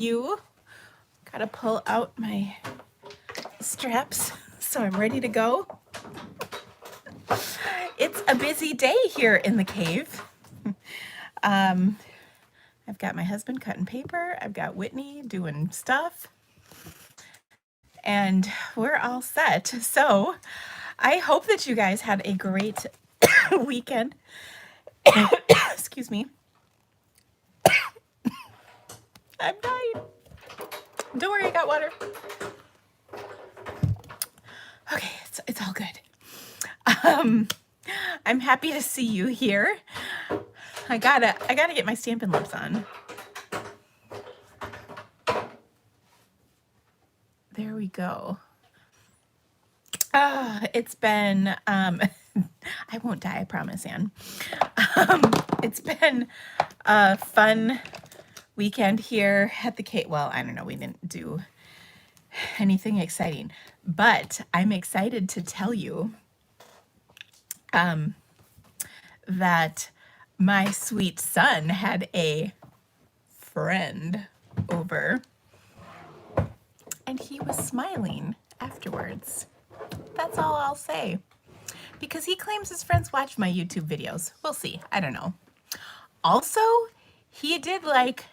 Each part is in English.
you. Gotta pull out my straps so I'm ready to go. It's a busy day here in the cave. I've got my husband cutting paper. I've got Whitney doing stuff. And we're all set. So I hope that you guys had a great weekend. Excuse me. I'm dying. Don't worry, I got water. Okay, it's all good. I'm happy to see you here. I gotta get my Stampin' Lips on. There we go. It's been I won't die, I promise, Anne. It's been a fun weekend here at the cave. Well, I don't know, we didn't do anything exciting, but I'm excited to tell you that my sweet son had a friend over and he was smiling afterwards. That's all I'll say. Because he claims his friends watch my YouTube videos. We'll see. I don't know. Also, he did like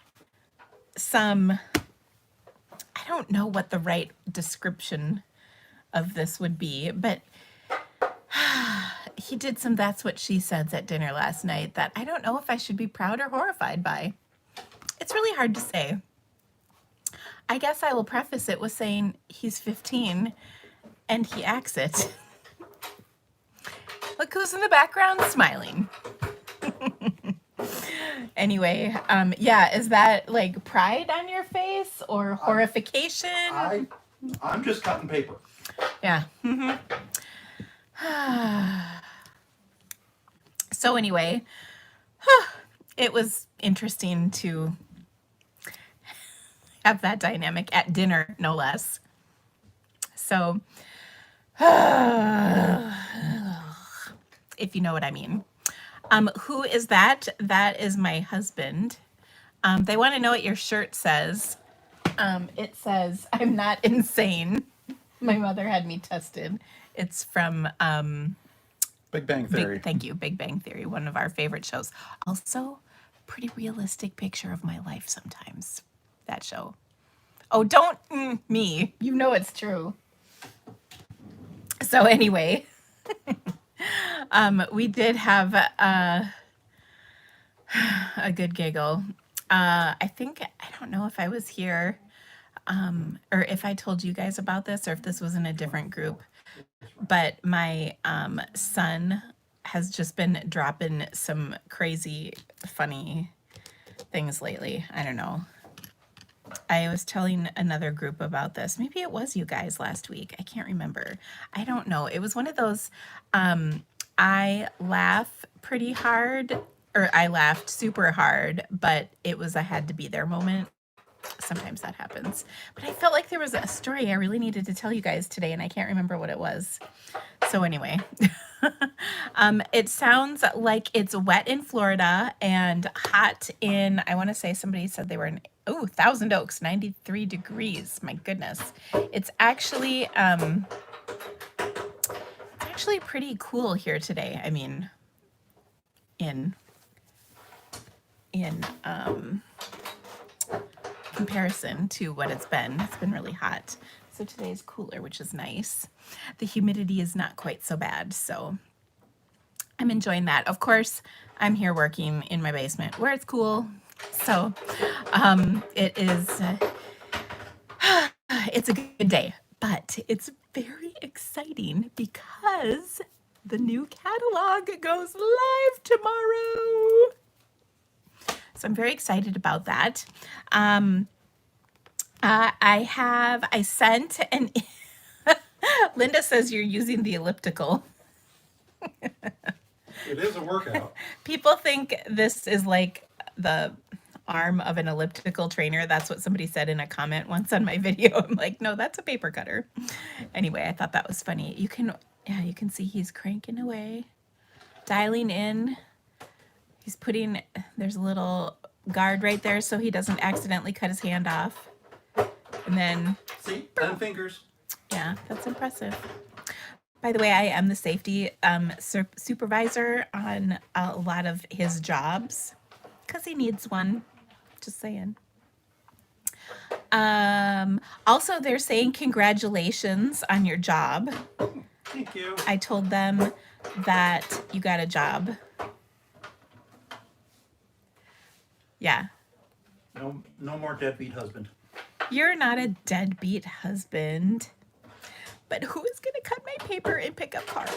some, I don't know what the right description of this would be, but he did some That's What She Says at dinner last night that I don't know if I should be proud or horrified by. It's really hard to say. I guess I will preface it with saying he's 15 and he acts it. Look who's in the background smiling. Anyway, yeah, is that like pride on your face or horrification? I'm just cutting paper. Yeah. So anyway, it was interesting to have that dynamic at dinner, no less. So, if you know what I mean. Who is that? That is my husband. They want to know what your shirt says. It says, "I'm not insane. My mother had me tested." It's from Big Bang Theory. thank you, Big Bang Theory, one of our favorite shows. Also, pretty realistic picture of my life sometimes, that show. Oh, don't me. You know it's true. So anyway, we did have a good giggle. I think, I don't know if I was here or if I told you guys about this or if this was in a different group, but my son has just been dropping some crazy, funny things lately. I don't know. I was telling another group about this. Maybe it was you guys last week. I can't remember. I don't know. It was one of those I laugh pretty hard, or I laughed super hard, but it was a had to be there moment. Sometimes that happens. But I felt like there was a story I really needed to tell you guys today, and I can't remember what it was. So anyway, it sounds like it's wet in Florida and hot in, I want to say somebody said they were in, Thousand Oaks, 93 degrees. My goodness. It's actually pretty cool here today. I mean, in comparison to what it's been really hot. So today's cooler, which is nice. The humidity is not quite so bad, so I'm enjoying that. Of course, I'm here working in my basement where it's cool. So it is, it's a good day, but it's very exciting because the new catalog goes live tomorrow. So I'm very excited about that. I sent an, Linda says you're using the elliptical. It is a workout. People think this is like the arm of an elliptical trainer. That's what somebody said in a comment once on my video. I'm like, no, that's a paper cutter. Anyway, I thought that was funny. You can see he's cranking away, dialing in. He's putting, there's a little guard right there so he doesn't accidentally cut his hand off. And then, See? 10 fingers. yeah, that's impressive. By the way, I am the safety supervisor on a lot of his jobs because he needs one. Just saying. Also, they're saying congratulations on your job. Thank you. I told them that you got a job. Yeah. No more deadbeat husband. You're not a deadbeat husband. But who is going to cut my paper and pick up Carl?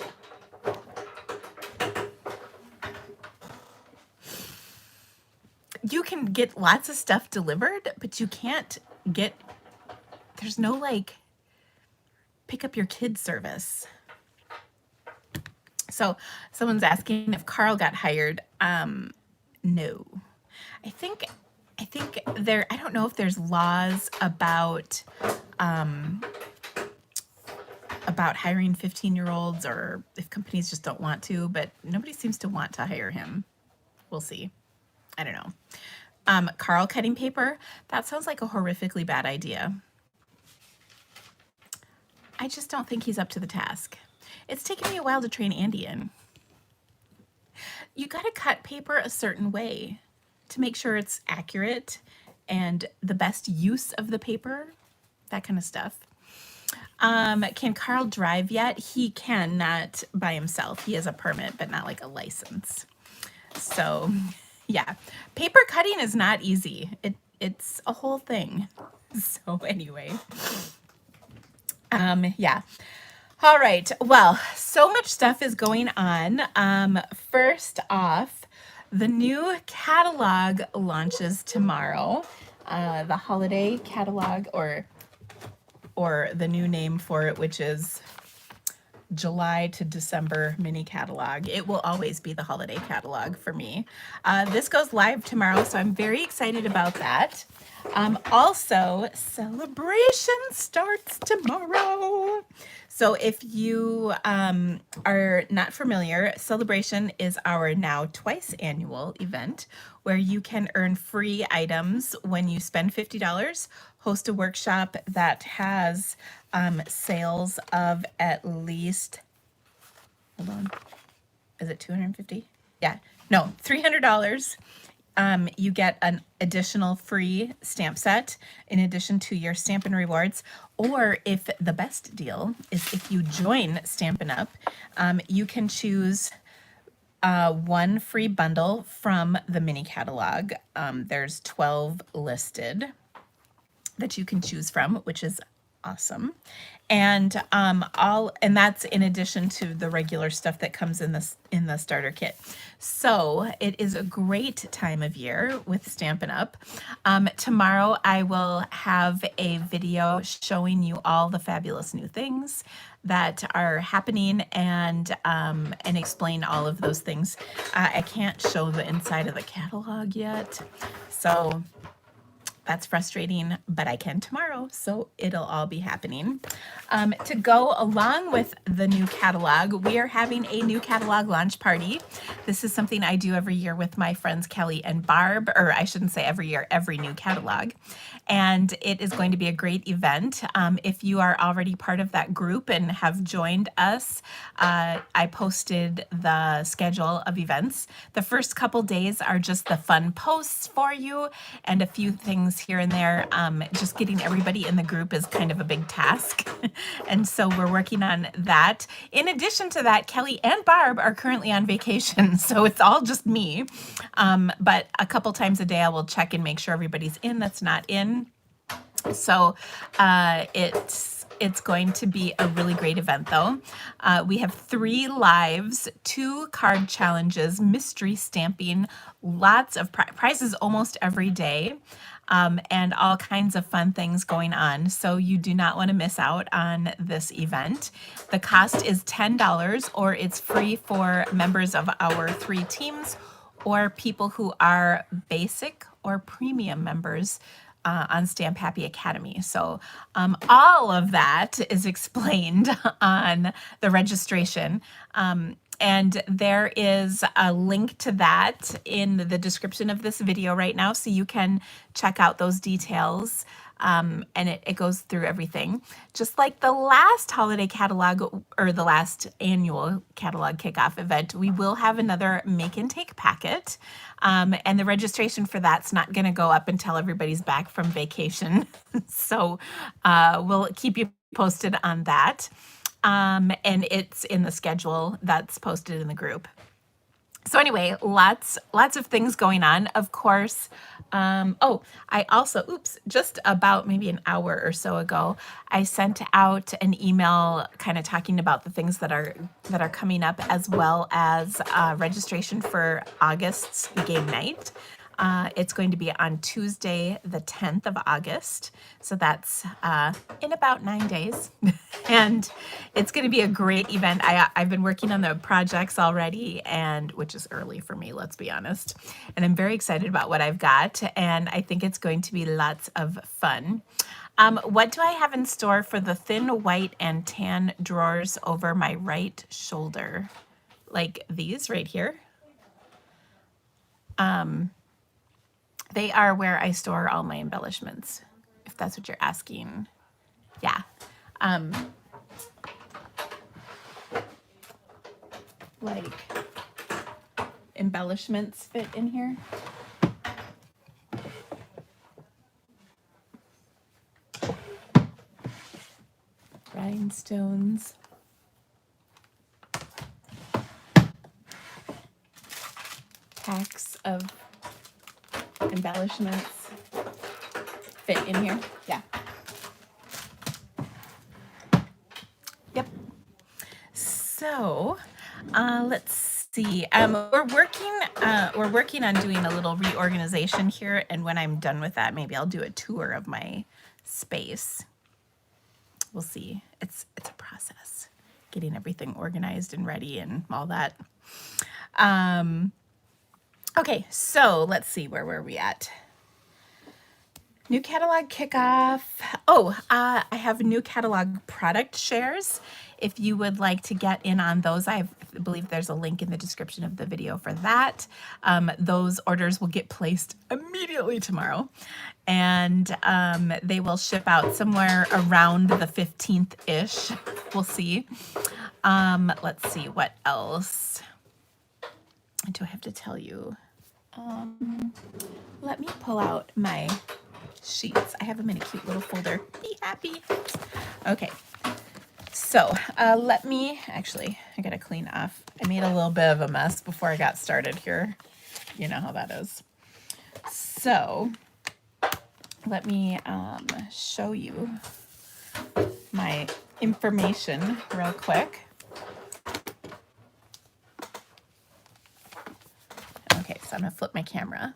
You can get lots of stuff delivered, but you can't get, there's no like pick up your kid service. So someone's asking if Carl got hired. No. I think there, I don't know if there's laws about hiring 15-year-olds or if companies just don't want to, but nobody seems to want to hire him. We'll see. I don't know. Carl cutting paper, that sounds like a horrifically bad idea. I just don't think he's up to the task. It's taken me a while to train Andy in. You got to cut paper a certain way to make sure it's accurate and the best use of the paper, that kind of stuff. Can Carl drive yet? He can, not by himself. He has a permit, but not like a license. So, yeah, paper cutting is not easy. It's a whole thing. So anyway, yeah. All right. Well, so much stuff is going on. First off, the new catalog launches tomorrow. The holiday catalog, or the new name for it, which is July to December mini catalog. It will always be the holiday catalog for me. This goes live tomorrow, so I'm very excited about that. Also, Celebration starts tomorrow. So if you are not familiar, Celebration is our now twice annual event where you can earn free items when you spend $50, host a workshop that has sales of at least, hold on, is it 250? Yeah, no, $300. You get an additional free stamp set in addition to your Stampin' Rewards. Or if the best deal is if you join Stampin' Up, you can choose one free bundle from the mini catalog. There's 12 listed that you can choose from, which is awesome. And and that's in addition to the regular stuff that comes in the starter kit. So it is a great time of year with Stampin' Up. Tomorrow I will have a video showing you all the fabulous new things that are happening and explain all of those things. I can't show the inside of the catalog yet, so that's frustrating, but I can tomorrow, so it'll all be happening. To go along with the new catalog, we are having a new catalog launch party. This is something I do every year with my friends Kelly and Barb, or I shouldn't say every year, every new catalog. And it is going to be a great event. If you are already part of that group and have joined us, I posted the schedule of events. The first couple days are just the fun posts for you and a few things here and there. Just getting everybody in the group is kind of a big task. And so we're working on that. In addition to that, Kelly and Barb are currently on vacation, so it's all just me. But a couple times a day I will check and make sure everybody's in that's not in. So it's going to be a really great event, though. We have 3 lives, 2 card challenges, mystery stamping, lots of prizes almost every day, and all kinds of fun things going on. So you do not want to miss out on this event. The cost is $10, or it's free for members of our 3 teams or people who are basic or premium members on Stamp Happy Academy. So all of that is explained on the registration. And there is a link to that in the description of this video right now, so you can check out those details. And it goes through everything. Just like the last holiday catalog or the last annual catalog kickoff event, we will have another make and take packet. And the registration for that's not going to go up until everybody's back from vacation. So we'll keep you posted on that. And it's in the schedule that's posted in the group. So anyway, lots of things going on. Of course, oh, I also, just about maybe an hour or so ago, I sent out an email kind of talking about the things that are coming up, as well as registration for August's game night. It's going to be on Tuesday, the 10th of August. So that's in about 9 days. And it's going to be a great event. I've been working on the projects already, and which is early for me, let's be honest. And I'm very excited about what I've got. And I think it's going to be lots of fun. What do I have in store for the thin white and tan drawers over my right shoulder? Like these right here. They are where I store all my embellishments, if that's what you're asking. Yeah. Like embellishments fit in here. Rhinestones. Packs of embellishments fit in here. Yeah. Yep. So let's see. We're working on doing a little reorganization here, and when I'm done with that, maybe I'll do a tour of my space. We'll see. It's a process, getting everything organized and ready and all that. Okay, so let's see, where were we at? New catalog kickoff. Oh, I have new catalog product shares. If you would like to get in on those, I believe there's a link in the description of the video for that. Those orders will get placed immediately tomorrow, and they will ship out somewhere around the 15th-ish. We'll see. Let's see, what else do I have to tell you? Let me pull out my sheets. I have them in a cute little folder. Be happy. Okay. So let me, actually, I gotta clean off. I made a little bit of a mess before I got started here. You know how that is. So let me show you my information real quick. Okay, so I'm gonna flip my camera.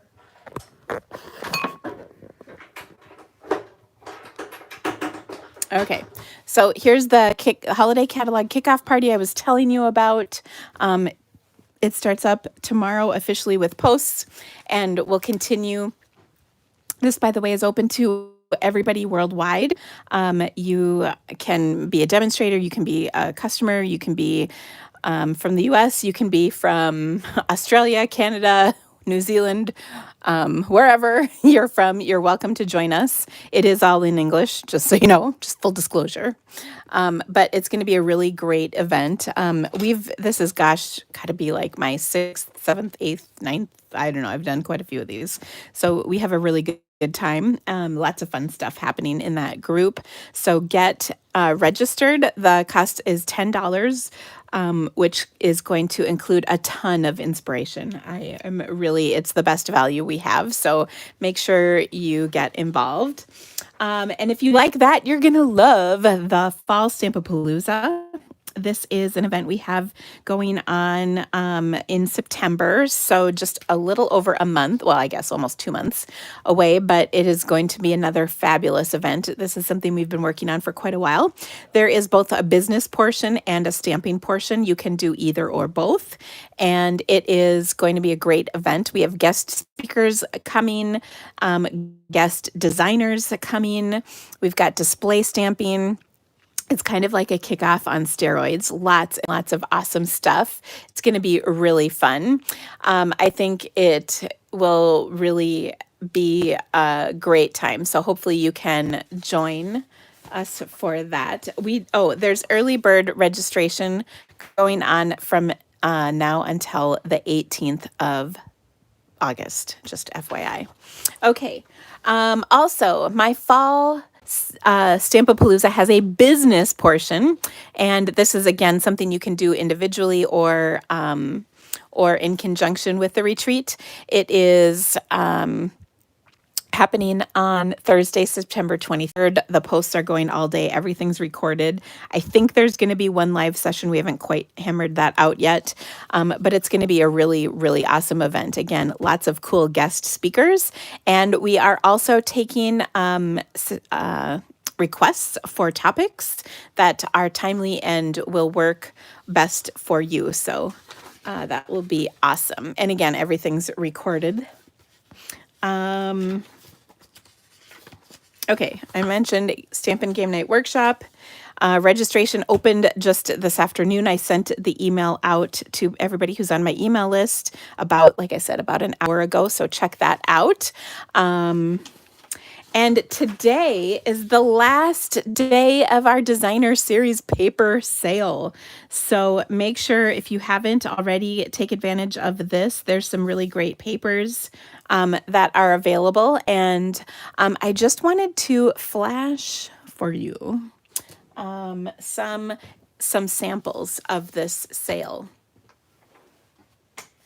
Okay, so here's the holiday catalog kickoff party I was telling you about. It starts up tomorrow officially with posts, and will continue. This, by the way, is open to everybody worldwide. You can be a demonstrator, you can be a customer, you can be from the US, you can be from Australia, Canada, New Zealand, wherever you're from, you're welcome to join us. It is all in English, just so you know, just full disclosure. But it's going to be a really great event. This is, gosh, got to be like my 6th, 7th, 8th, 9th. I don't know. I've done quite a few of these. So we have a really good time. Lots of fun stuff happening in that group. So get registered. The cost is $10. Which is going to include a ton of inspiration. I am really, it's the best value we have. So make sure you get involved. And if you like that, you're going to love the Fall Stampapalooza. This is an event we have going on in September, so just a little over a month, well, I guess almost 2 months away, but it is going to be another fabulous event. This is something we've been working on for quite a while. There is both a business portion and a stamping portion. You can do either or both, and it is going to be a great event. We have guest speakers coming, guest designers coming. We've got display stamping. It's kind of like a kickoff on steroids. Lots and lots of awesome stuff. It's going to be really fun. I think it will really be a great time. So hopefully you can join us for that. There's early bird registration going on from now until the 18th of August, just FYI. Okay. Also, my fall Stampapalooza has a business portion, and this is again something you can do individually or in conjunction with the retreat. It is happening on Thursday, September 23rd. The posts are going all day. Everything's recorded. I think there's going to be one live session. We haven't quite hammered that out yet, but it's going to be a really, really awesome event. Again, lots of cool guest speakers. And we are also taking requests for topics that are timely and will work best for you. So that will be awesome. And again, everything's recorded. Okay, I mentioned Stampin' Game Night Workshop. Registration opened just this afternoon. I sent the email out to everybody who's on my email list about, like I said, about an hour ago. So check that out. And today is the last day of our designer series paper sale. So make sure if you haven't already, take advantage of this. There's some really great papers that are available. And I just wanted to flash for you some samples of this sale.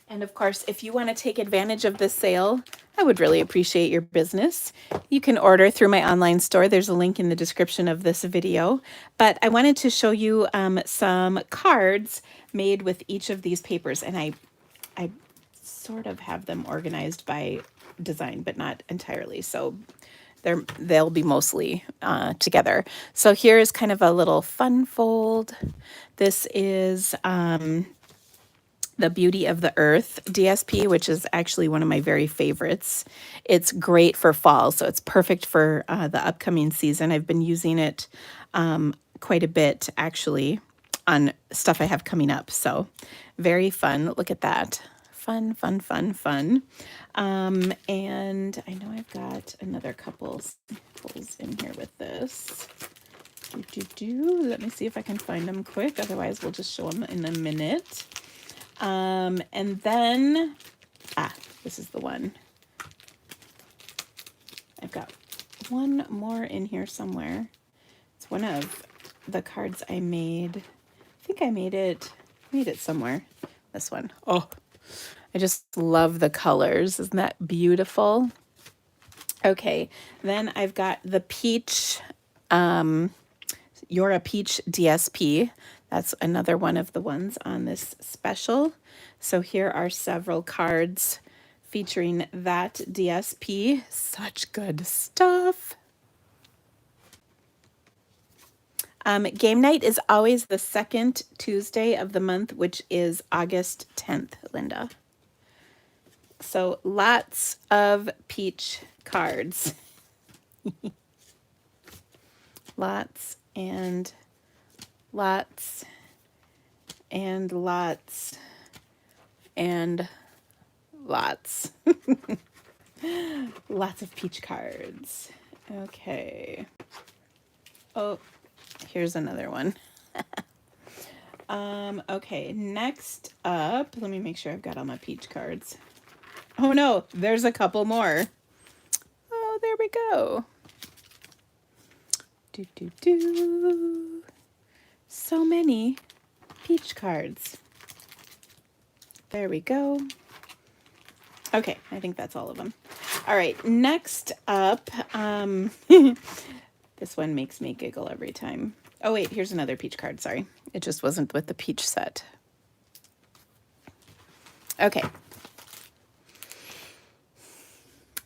And of course, if you want to take advantage of this sale, I would really appreciate your business. You can order through my online store. There's a link in the description of this video. But I wanted to show you some cards made with each of these papers. And I sort of have them organized by design, but not entirely. So they'll be mostly together. So here is kind of a little fun fold. This is the Beauty of the Earth DSP, which is actually one of my very favorites. It's great for fall, so it's perfect for the upcoming season. I've been using it quite a bit, actually, on stuff I have coming up. So very fun. Look at that. Fun, fun, fun, fun. And I know I've got another couple samples in here with this. Let me see if I can find them quick. Otherwise, we'll just show them in a minute. And then, this is the one. I've got one more in here somewhere. It's one of the cards I made. I think I made it somewhere. This one. Oh, I just love the colors. Isn't that beautiful? Okay, then I've got the peach, You're a Peach DSP. That's another one of the ones on this special. So here are several cards featuring that DSP. Such good stuff. Game night is always the second Tuesday of the month, which is August 10th, Linda. So lots of peach cards. Lots and lots and lots and lots. Lots of peach cards. Okay. Oh, here's another one. Okay, next up, let me make sure I've got all my peach cards. Oh no, there's a couple more. Oh, there we go. So many peach cards. There we go. Okay, I think that's all of them. All right, next up, this one makes me giggle every time. Oh wait, here's another peach card, sorry. It just wasn't with the peach set. Okay.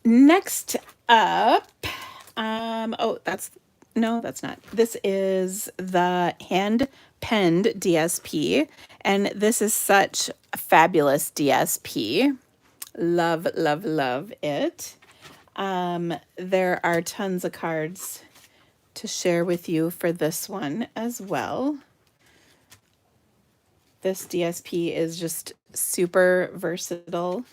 Next up, that's not. This is the hand-penned DSP, and this is such a fabulous DSP. Love, love, love it. There are tons of cards to share with you for this one as well. This DSP is just super versatile.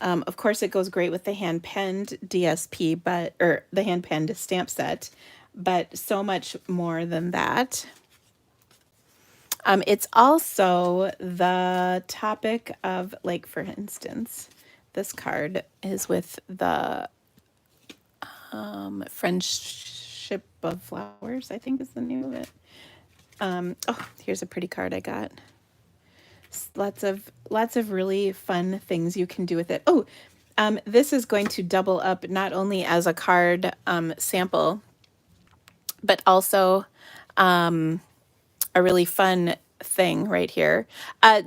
Of course, it goes great with the hand-penned DSP, or the hand-penned stamp set, but so much more than that. It's also the topic of, like, for instance, this card is with the Friendship of Flowers, I think is the name of it. Oh, here's a pretty card I got. Lots of really fun things you can do with it. Oh, this is going to double up not only as a card sample, but also a really fun thing right here.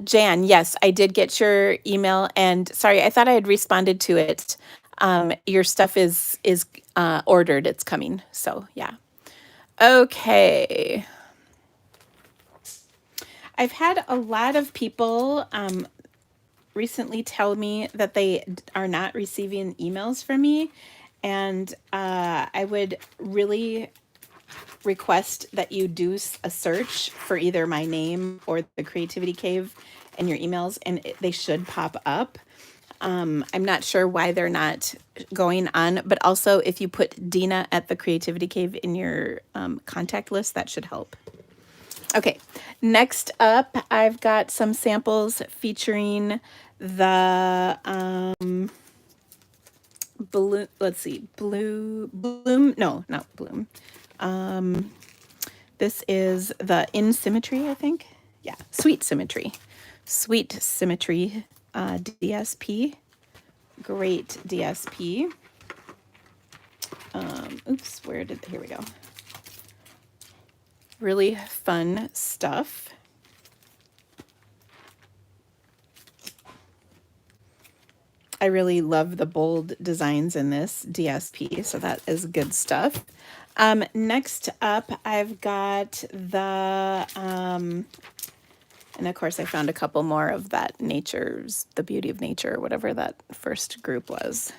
Jan, yes, I did get your email, and sorry, I thought I had responded to it. Your stuff is ordered. It's coming. So yeah. Okay. I've had a lot of people recently tell me that they are not receiving emails from me, and I would really request that you do a search for either my name or the Creativity Cave in your emails, and they should pop up. I'm not sure why they're not going on, but also if you put Dina at the Creativity Cave in your contact list, that should help. Okay, next up, I've got some samples featuring the Bloom, let's see, Bloom, no, not Bloom. This is the In Symmetry, I think. Yeah, Sweet Symmetry. Sweet Symmetry DSP. Great DSP. Oops, here we go. Really fun stuff. I really love the bold designs in this DSP, so that is good stuff. Next up, I've got the, and of course I found a couple more of that The Beauty of Nature, or whatever that first group was.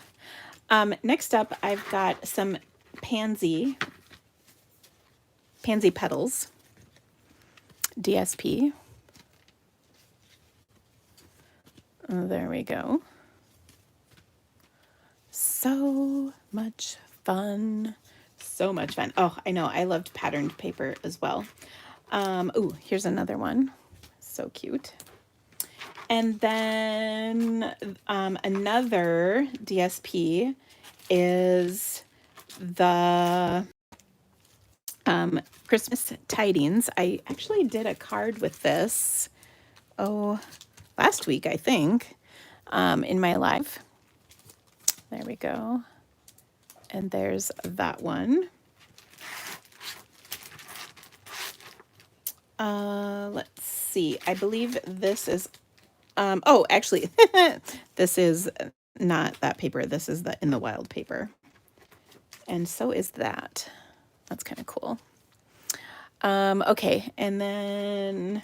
Next up, I've got some Pansy Petals DSP. Oh, there we go. So much fun. So much fun. Oh, I know. I loved patterned paper as well. Oh, here's another one. So cute. And then another DSP is the Christmas Tidings. I actually did a card with this, last week, I think, in my live. There we go. And there's that one. Let's see. I believe this is, oh, actually, this is not that paper. This is the In the Wild paper. And so is that. That's kind of cool. Okay, and then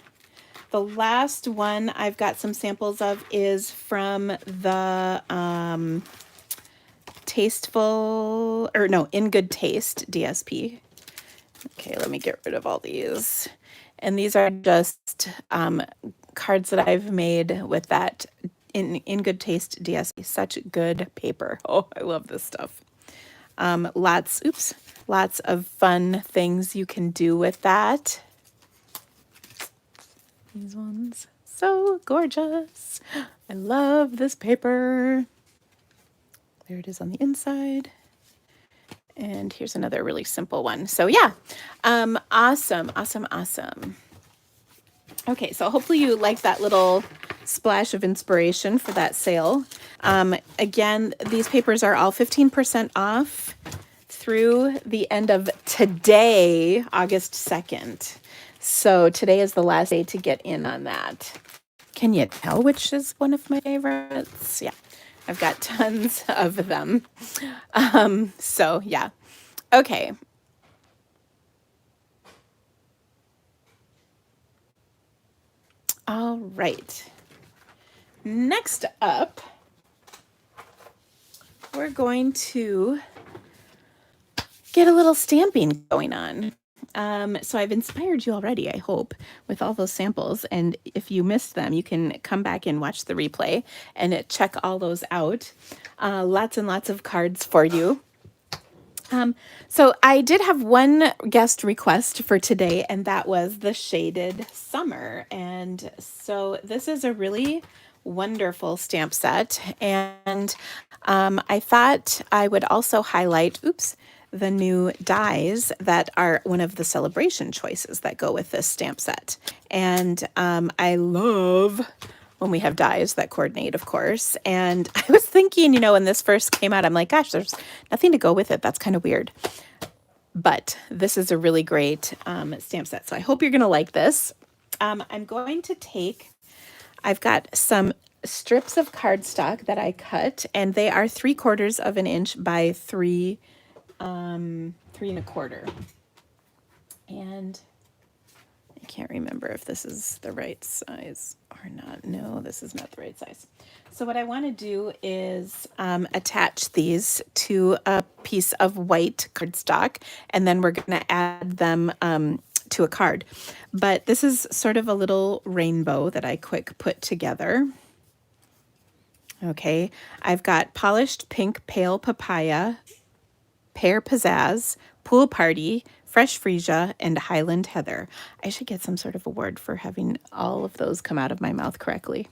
the last one I've got some samples of is from the In Good Taste DSP. Okay, let me get rid of all these. And these are just cards that I've made with that In Good Taste DSP. Such good paper. Oh, I love this stuff. Lots of fun things you can do with that. These ones, so gorgeous. I love this paper. There it is on the inside. And here's another really simple one. So yeah, awesome. Okay, so hopefully you like that little splash of inspiration for that sale. Again, these papers are all 15% off through the end of today, August 2nd. So today is the last day to get in on that. Can you tell which is one of my favorites? Yeah, I've got tons of them. So yeah, okay. All right. Next up, we're going to get a little stamping going on. So I've inspired you already, I hope, with all those samples. And if you missed them, you can come back and watch the replay and check all those out. Lots and lots of cards for you. So I did have one guest request for today, and that was the Shaded Summer. And so this is a really wonderful stamp set. And I thought I would also highlight, the new dies that are one of the celebration choices that go with this stamp set. And I love when we have dies that coordinate, of course. And I was thinking, when this first came out, I'm like, gosh, there's nothing to go with it. That's kind of weird. But this is a really great stamp set. So I hope you're going to like this. I'm going to I've got some strips of cardstock that I cut, and they are 3/4 of an inch by 3 3 1/4. And I can't remember if this is the right size or not. No, this is not the right size. So what I want to do is attach these to a piece of white cardstock, and then we're going to add them to a card. But this is sort of a little rainbow that I quick put together. Okay, I've got polished pink pale papaya, pear pizzazz, pool party, fresh freesia, and Highland heather. I should get some sort of award for having all of those come out of my mouth correctly.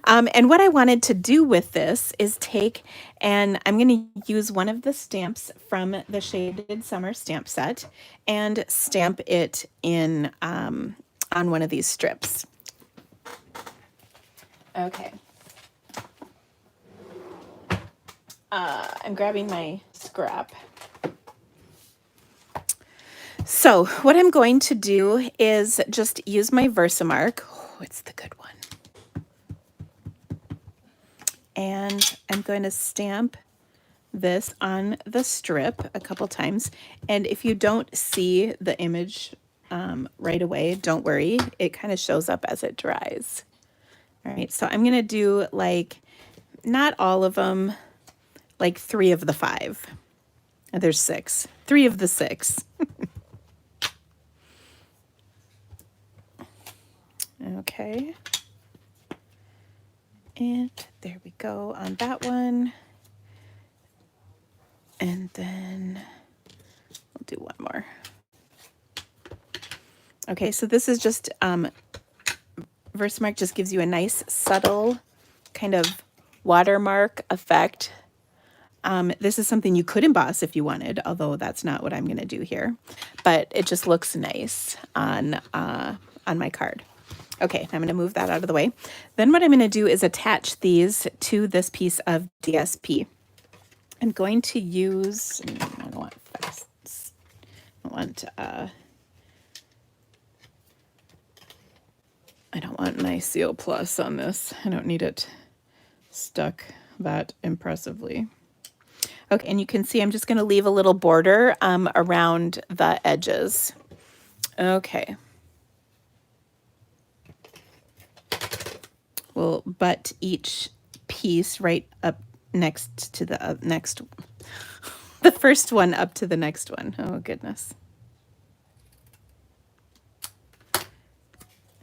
And what I wanted to do with this is and I'm going to use one of the stamps from the Shaded Summer stamp set and stamp it in on one of these strips. Okay. I'm grabbing my scrap. So what I'm going to do is just use my Versamark. Oh, it's the good one. And I'm going to stamp this on the strip a couple times. And if you don't see the image right away, don't worry. It kind of shows up as it dries. All right, so I'm going to do not all of them, 3 of the 5. There's 6. 3 of the 6. Okay. And there we go on that one. And then we'll do one more. Okay, so this is just, Versamark just gives you a nice subtle kind of watermark effect. This is something you could emboss if you wanted, although that's not what I'm going to do here. But it just looks nice on my card. Okay, I'm going to move that out of the way. Then what I'm going to do is attach these to this piece of DSP. I'm going to use, I don't want fast, I don't want my Seal Plus on this. I don't need it stuck that impressively. Okay, and you can see I'm just going to leave a little border around the edges. Okay. We'll butt each piece right up next to the the first one up to the next one. Oh, goodness.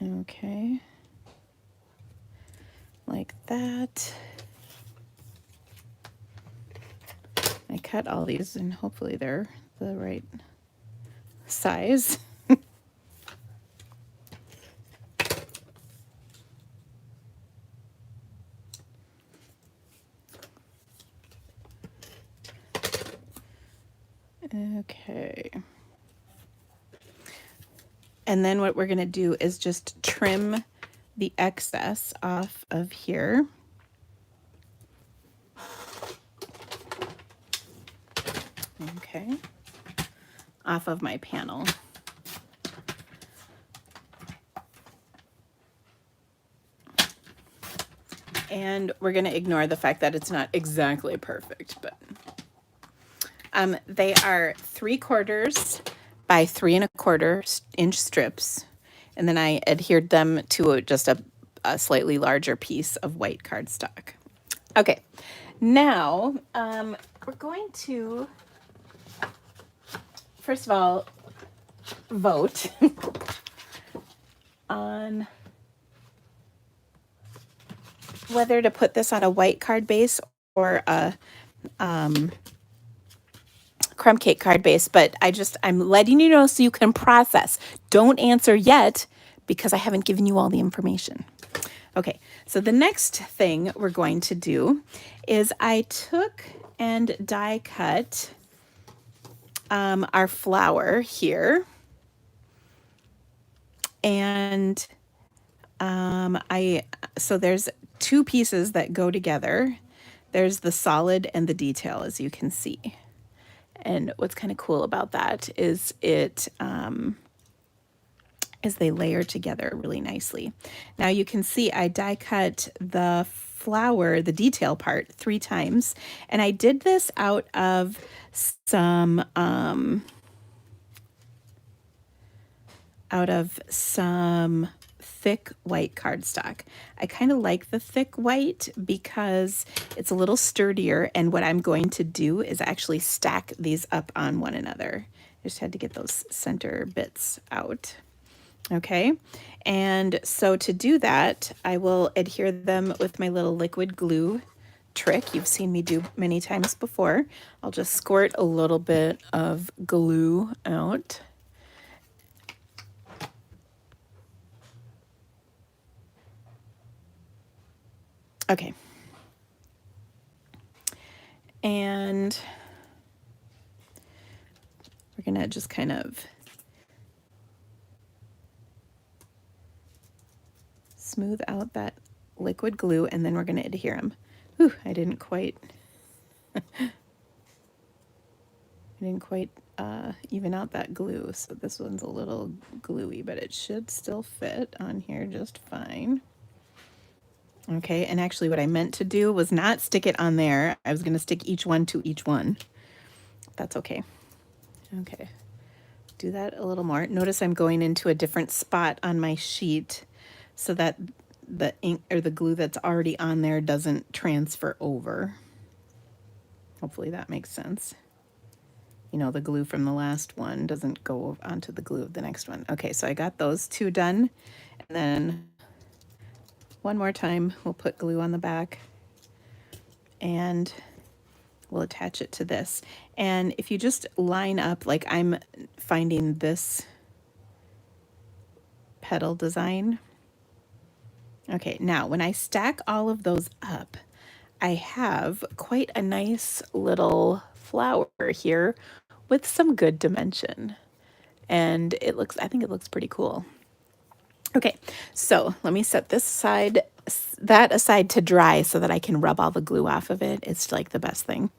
Okay. Like that. I cut all these and hopefully they're the right size. Okay. And then what we're going to do is just trim the excess off of here. Okay. Off of my panel. And we're going to ignore the fact that it's not exactly perfect, but they are 3/4 by 3 1/4 inch strips. And then I adhered them to just a slightly larger piece of white cardstock. Okay. Now, we're going to, first of all, vote on whether to put this on a white card base or a crumb cake card base, but I'm letting you know so you can process. Don't answer yet because I haven't given you all the information. Okay, so the next thing we're going to do is I took and die cut our flower here. And so there's two pieces that go together. There's the solid and the detail, as you can see. And what's kind of cool about that is they layer together really nicely. Now you can see I die cut the flower, the detail part, 3 times. And I did this out of some thick white cardstock. I kind of like the thick white because it's a little sturdier, and what I'm going to do is actually stack these up on one another. I just had to get those center bits out. Okay, and so to do that, I will adhere them with my little liquid glue trick you've seen me do many times before. I'll just squirt a little bit of glue out. Okay. And we're going to just kind of smooth out that liquid glue, and then we're going to adhere them. Ooh, I didn't quite even out that glue, so this one's a little gluey, but it should still fit on here just fine. Okay, and actually what I meant to do was not stick it on there. I was going to stick each one to each one. That's okay. Okay, do that a little more. Notice I'm going into a different spot on my sheet so that the ink or the glue that's already on there doesn't transfer over. Hopefully that makes sense. You know, the glue from the last one doesn't go onto the glue of the next one. Okay, so I got those 2 done. And then one more time, we'll put glue on the back and we'll attach it to this. And if you just line up, like I'm finding this petal design. Okay, now when I stack all of those up, I have quite a nice little flower here with some good dimension. And I think it looks pretty cool. Okay, so let me set that aside to dry so that I can rub all the glue off of it. It's like the best thing.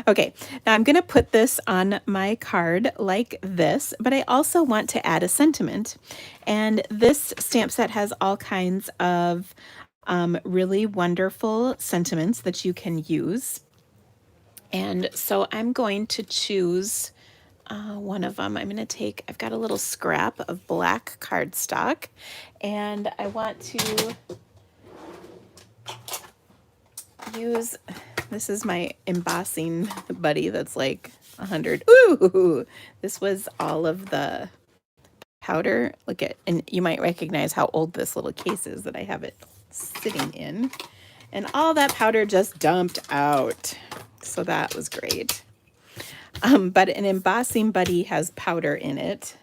Okay, now I'm going to put this on my card like this, but I also want to add a sentiment. And this stamp set has all kinds of really wonderful sentiments that you can use. And so I'm going to choose one of them. I've got a little scrap of black cardstock, and I want to use, this is my embossing buddy that's like 100. Ooh, this was all of the powder. Look at, and you might recognize how old this little case is that I have it sitting in. And all that powder just dumped out. So that was great. But an embossing buddy has powder in it.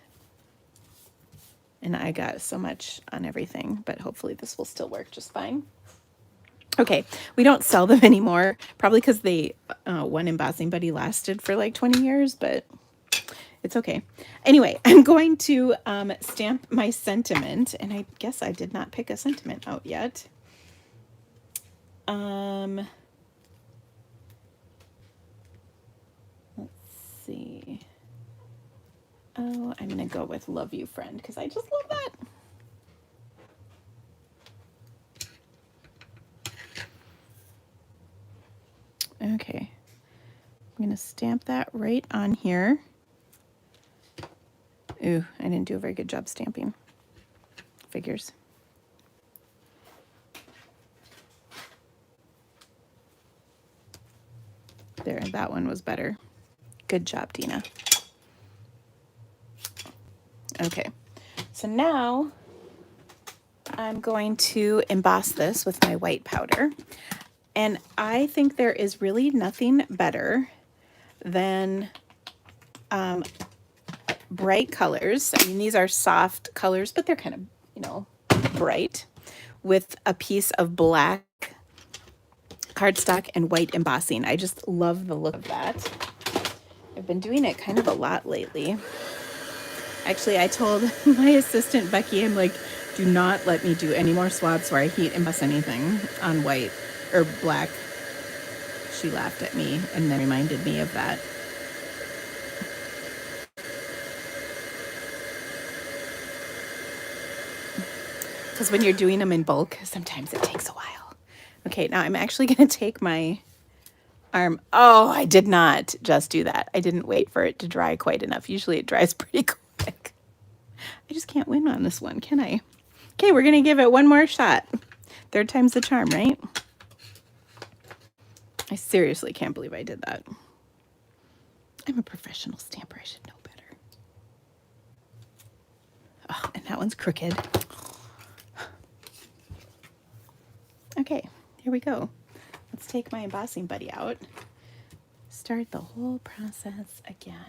And I got so much on everything, but hopefully this will still work just fine. Okay, we don't sell them anymore, probably because one embossing buddy lasted for like 20 years, but it's okay. Anyway, I'm going to stamp my sentiment, and I guess I did not pick a sentiment out yet. Let's see. Oh, I'm going to go with Love You Friend because I just love that. Okay, I'm going to stamp that right on here. Ooh, I didn't do a very good job stamping. Figures. There, that one was better. Good job, Dina. Okay, so now I'm going to emboss this with my white powder. And I think there is really nothing better than bright colors. I mean, these are soft colors, but they're kind of, you know, bright, with a piece of black cardstock and white embossing. I just love the look of that. I've been doing it kind of a lot lately. Actually, I told my assistant, Becky, I'm like, do not let me do any more swabs where I heat emboss anything on white or black. She laughed at me and then reminded me of that. Because when you're doing them in bulk, sometimes it takes a while. Okay, now I'm actually going to take my arm. Oh, I did not just do that. I didn't wait for it to dry quite enough. Usually it dries pretty quick. I just can't win on this one, can I? Okay, we're going to give it one more shot. Third time's the charm, right? I seriously can't believe I did that. I'm a professional stamper. I should know better. Oh, and that one's crooked. Okay, here we go. Let's take my embossing buddy out. Start the whole process again.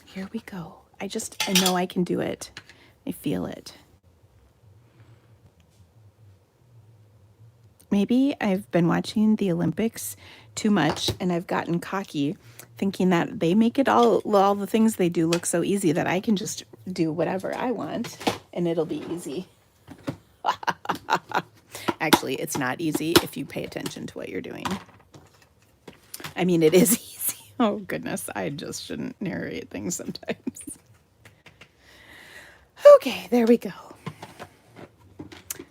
Here we go. I know I can do it. I feel it. Maybe I've been watching the Olympics too much and I've gotten cocky thinking that they make it all the things they do look so easy that I can just do whatever I want and it'll be easy. Actually, it's not easy if you pay attention to what you're doing. I mean, it is easy. Oh, goodness. I just shouldn't narrate things sometimes. Okay, there we go.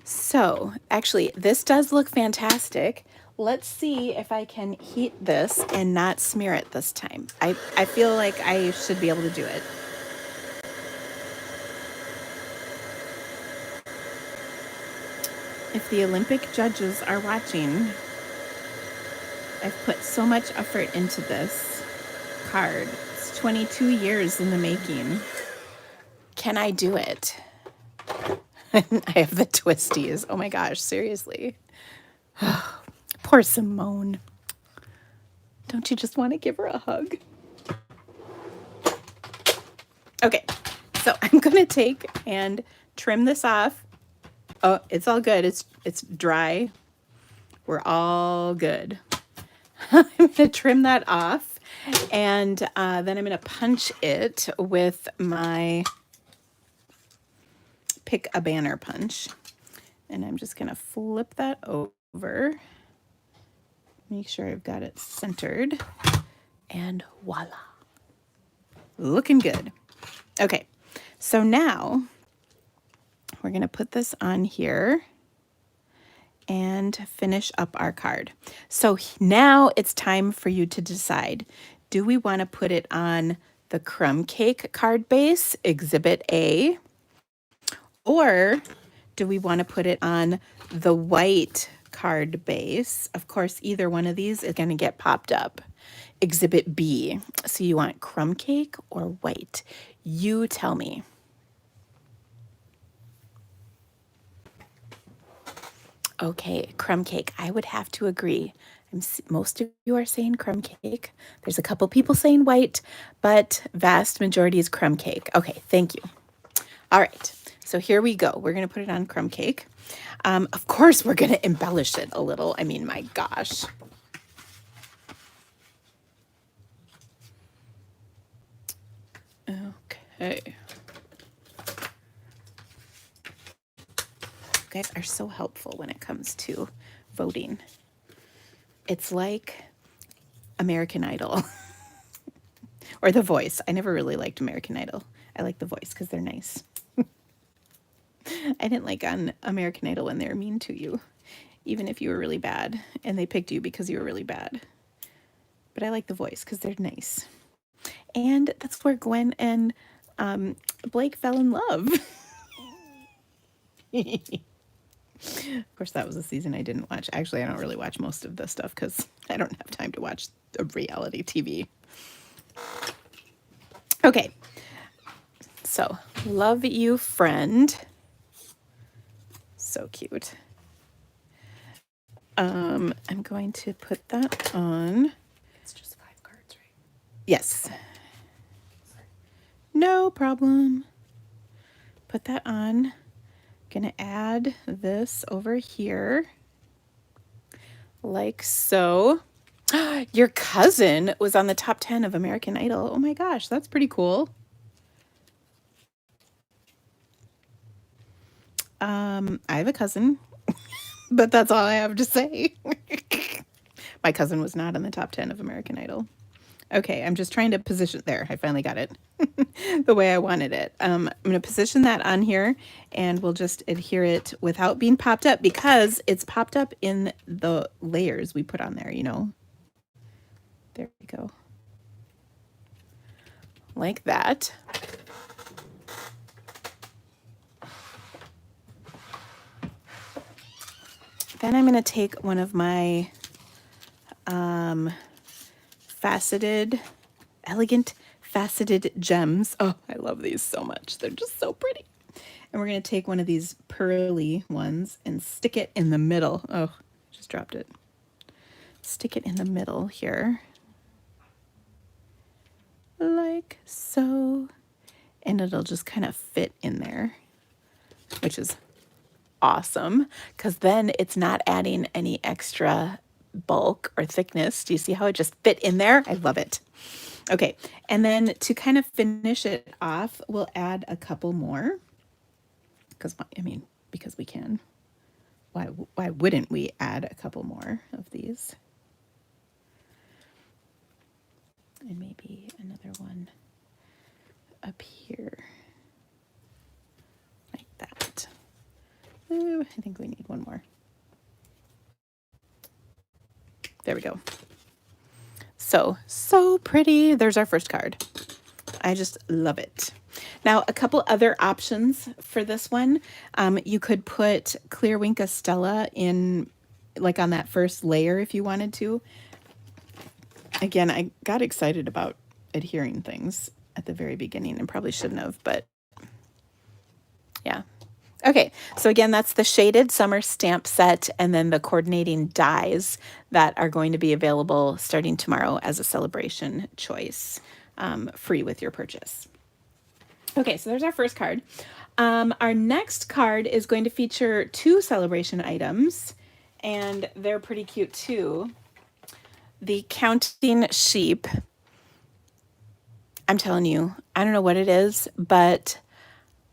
So, actually, this does look fantastic. Let's see if I can heat this and not smear it this time. I feel like I should be able to do it. If the Olympic judges are watching, I've put so much effort into this card. It's 22 years in the making. Can I do it? I have the twisties. Oh my gosh, seriously. Poor Simone. Don't you just want to give her a hug? Okay, so I'm going to take and trim this off. Oh, it's all good. It's dry. We're all good. I'm going to trim that off, and then I'm going to punch it with my Pick a Banner punch. And I'm just going to flip that over. Make sure I've got it centered. And voila. Looking good. Okay, so now we're going to put this on here and finish up our card. So now it's time for you to decide. Do we want to put it on the crumb cake card base, Exhibit A? Or do we want to put it on the white card base? Of course, either one of these is going to get popped up. Exhibit B. So you want crumb cake or white? You tell me. Okay, crumb cake. I would have to agree. Most of you are saying crumb cake. There's a couple people saying white, but vast majority is crumb cake. Okay, thank you. All right, so here we go. We're going to put it on crumb cake. Of course, we're going to embellish it a little. I mean, my gosh. Okay. You guys are so helpful when it comes to voting. It's like American Idol or The Voice. I never really liked American Idol. I like The Voice because they're nice. I didn't like on American Idol when they were mean to you, even if you were really bad and they picked you because you were really bad. But I like The Voice because they're nice. And that's where Gwen and Blake fell in love. Of course, that was a season I didn't watch. Actually, I don't really watch most of this stuff because I don't have time to watch a reality TV. Okay, so love you, friend. So cute. I'm going to put that on. It's just 5 cards, right? Yes. No problem. Put that on. Gonna add this over here. Like so. Your cousin was on the top 10 of American Idol. Oh my gosh, that's pretty cool. I have a cousin, but that's all I have to say. My cousin was not on the top 10 of American Idol. Okay, I'm just trying to position there. I finally got it the way I wanted it. I'm going to position that on here and we'll just adhere it without being popped up because it's popped up in the layers we put on there, you know. There we go. Like that. Then I'm going to take one of my elegant faceted gems. Oh, I love these so much. They're just so pretty. And we're going to take one of these pearly ones and stick it in the middle. Oh, just dropped it. Stick it in the middle here. Like so. And it'll just kind of fit in there, which is awesome because then it's not adding any extra bulk or thickness. Do you see how it just fit in there? I love it. Okay, and then to kind of finish it off, we'll add a couple more because because we can. Why wouldn't we add a couple more of these? And maybe another one up here like that. Ooh, I think we need one more. There we go. So pretty. There's our first card. I just love it. Now, a couple other options for this one. You could put Clear Wink Stella in, like on that first layer if you wanted to. Again, I got excited about adhering things at the very beginning and probably shouldn't have, but yeah. Okay, so again, that's the shaded summer stamp set and then the coordinating dies that are going to be available starting tomorrow as a celebration choice, free with your purchase. Okay, so there's our first card. Our next card is going to feature 2 celebration items, and they're pretty cute too. The Counting Sheep. I'm telling you, I don't know what it is, but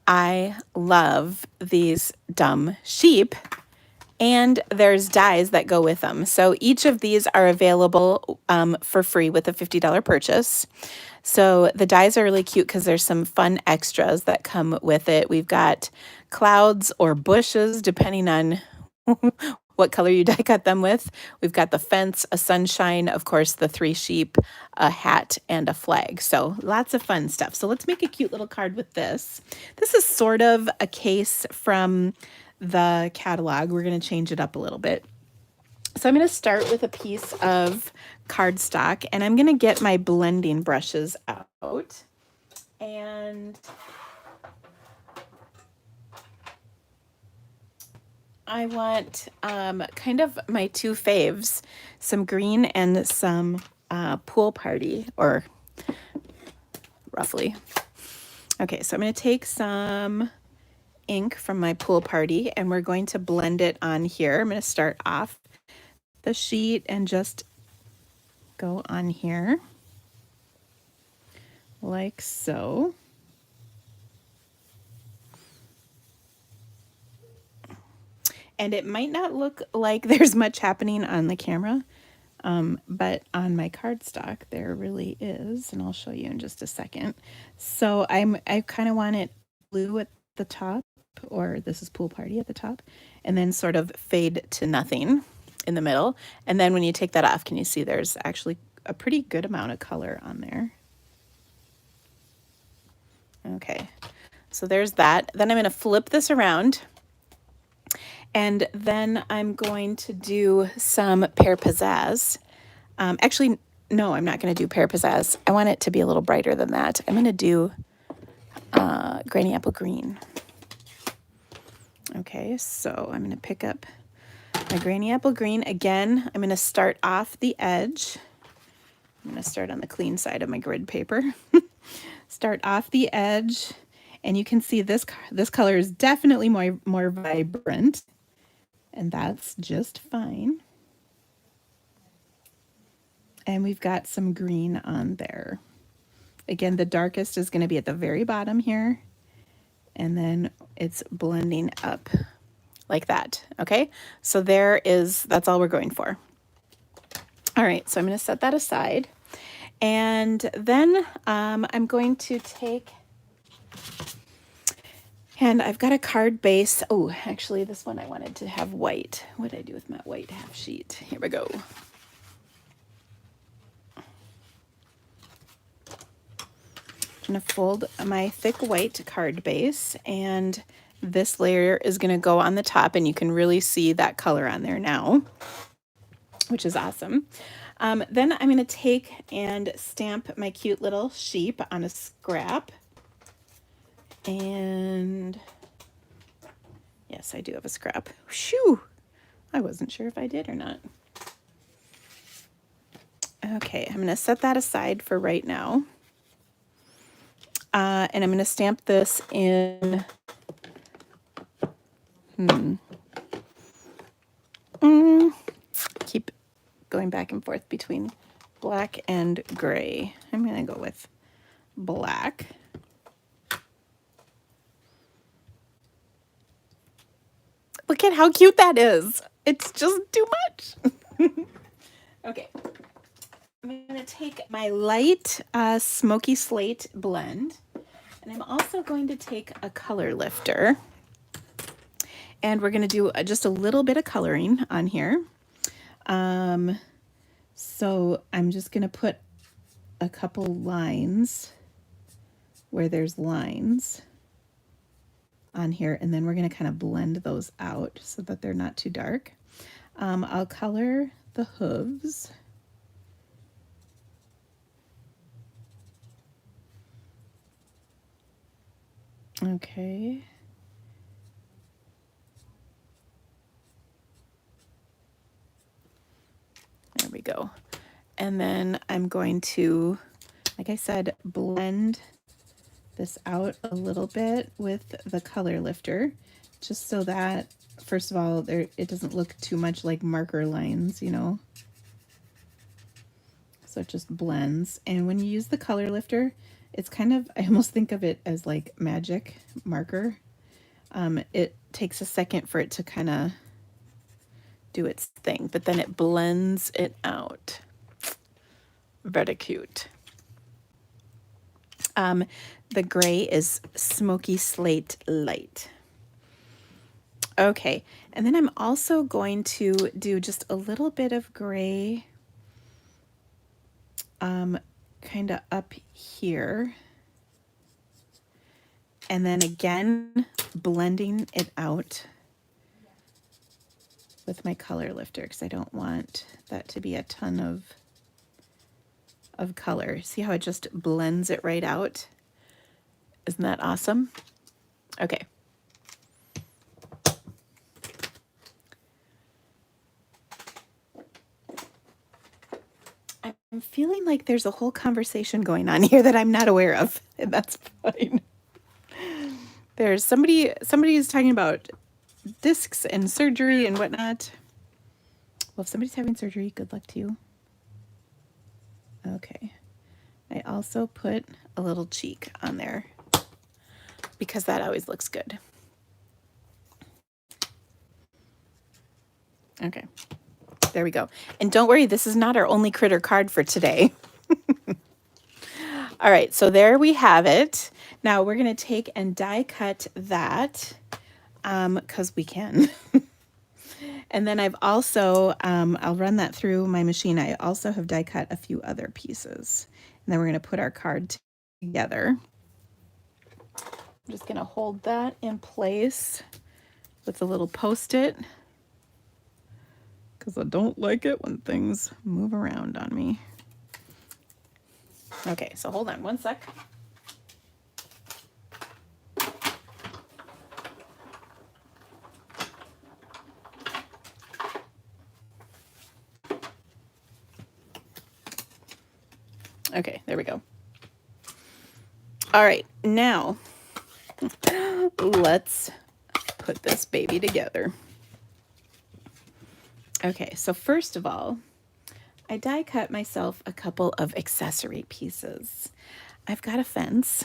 I love these dumb sheep, and there's dies that go with them. So each of these are available for free with a $50 purchase. So the dies are really cute because there's some fun extras that come with it. We've got clouds or bushes, depending on what color you die cut them with. We've got the fence, a sunshine, of course, the 3 sheep, a hat, and a flag. So lots of fun stuff. So let's make a cute little card with this. This is sort of a case from the catalog. We're going to change it up a little bit. So I'm going to start with a piece of cardstock, and I'm going to get my blending brushes out. And I want kind of my 2 faves, some green and some Pool Party, or roughly. Okay, so I'm going to take some ink from my Pool Party and we're going to blend it on here. I'm going to start off the sheet and just go on here like so. And it might not look like there's much happening on the camera, but on my cardstock there really is, and I'll show you in just a second. So I kind of want it blue at the top, or this is Pool Party at the top, and then sort of fade to nothing in the middle. And then when you take that off, can you see there's actually a pretty good amount of color on there? Okay, so there's that. Then I'm going to flip this around. And then I'm going to do some Pear Pizzazz. Actually, no, I'm not going to do Pear Pizzazz. I want it to be a little brighter than that. I'm going to do Granny Apple Green. Okay, so I'm going to pick up my Granny Apple Green. Again, I'm going to start off the edge. I'm going to start on the clean side of my grid paper. Start off the edge, and you can see this color is definitely more vibrant, and that's just fine. And we've got some green on there. Again, the darkest is going to be at the very bottom here, and then it's blending up like that. Okay, so that's all we're going for. All right, so I'm going to set that aside, and then I'm going to take, and I've got a card base. Oh, actually, this one I wanted to have white. What did I do with my white half sheet? Here we go. I'm going to fold my thick white card base, and this layer is going to go on the top, and you can really see that color on there now, which is awesome. Then I'm going to take and stamp my cute little sheep on a scrap. And yes, I do have a scrap. Shoo! I wasn't sure if I did or not. Okay, I'm going to set that aside for right now. And I'm going to stamp this in, keep going back and forth between black and gray. I'm going to go with black. Look at how cute that is. It's just too much. Okay. I'm going to take my light smoky slate blend, and I'm also going to take a color lifter, and we're going to do just a little bit of coloring on here. So I'm just going to put a couple lines where there's lines on here, and then we're going to kind of blend those out so that they're not too dark. I'll color the hooves. Okay. There we go. And then I'm going to, like I said, blend this out a little bit with the color lifter, just so that, first of all, it doesn't look too much like marker lines, you know. So it just blends. And when you use the color lifter, it's kind of, I almost think of it as like magic marker. It takes a second for it to kind of do its thing, but then it blends it out. Very cute. The gray is Smoky Slate Light. Okay, and then I'm also going to do just a little bit of gray kind of up here. And then again, blending it out with my color lifter, because I don't want that to be a ton of color. See how it just blends it right out? Isn't that awesome? Okay. I'm feeling like there's a whole conversation going on here that I'm not aware of, and that's fine. There's somebody is talking about discs and surgery and whatnot. Well, if somebody's having surgery, good luck to you. Okay. I also put a little cheek on there because that always looks good. Okay. There we go. And don't worry, this is not our only critter card for today. All right, so there we have it. Now we're going to take and die cut that because we can. And then I've also, I'll run that through my machine. I also have die cut a few other pieces. And then we're going to put our card together. I'm just going to hold that in place with a little Post-it, because I don't like it when things move around on me. Okay, so hold on one sec. Okay, there we go. All right, now let's put this baby together. Okay, so first of all, I die cut myself a couple of accessory pieces. I've got a fence,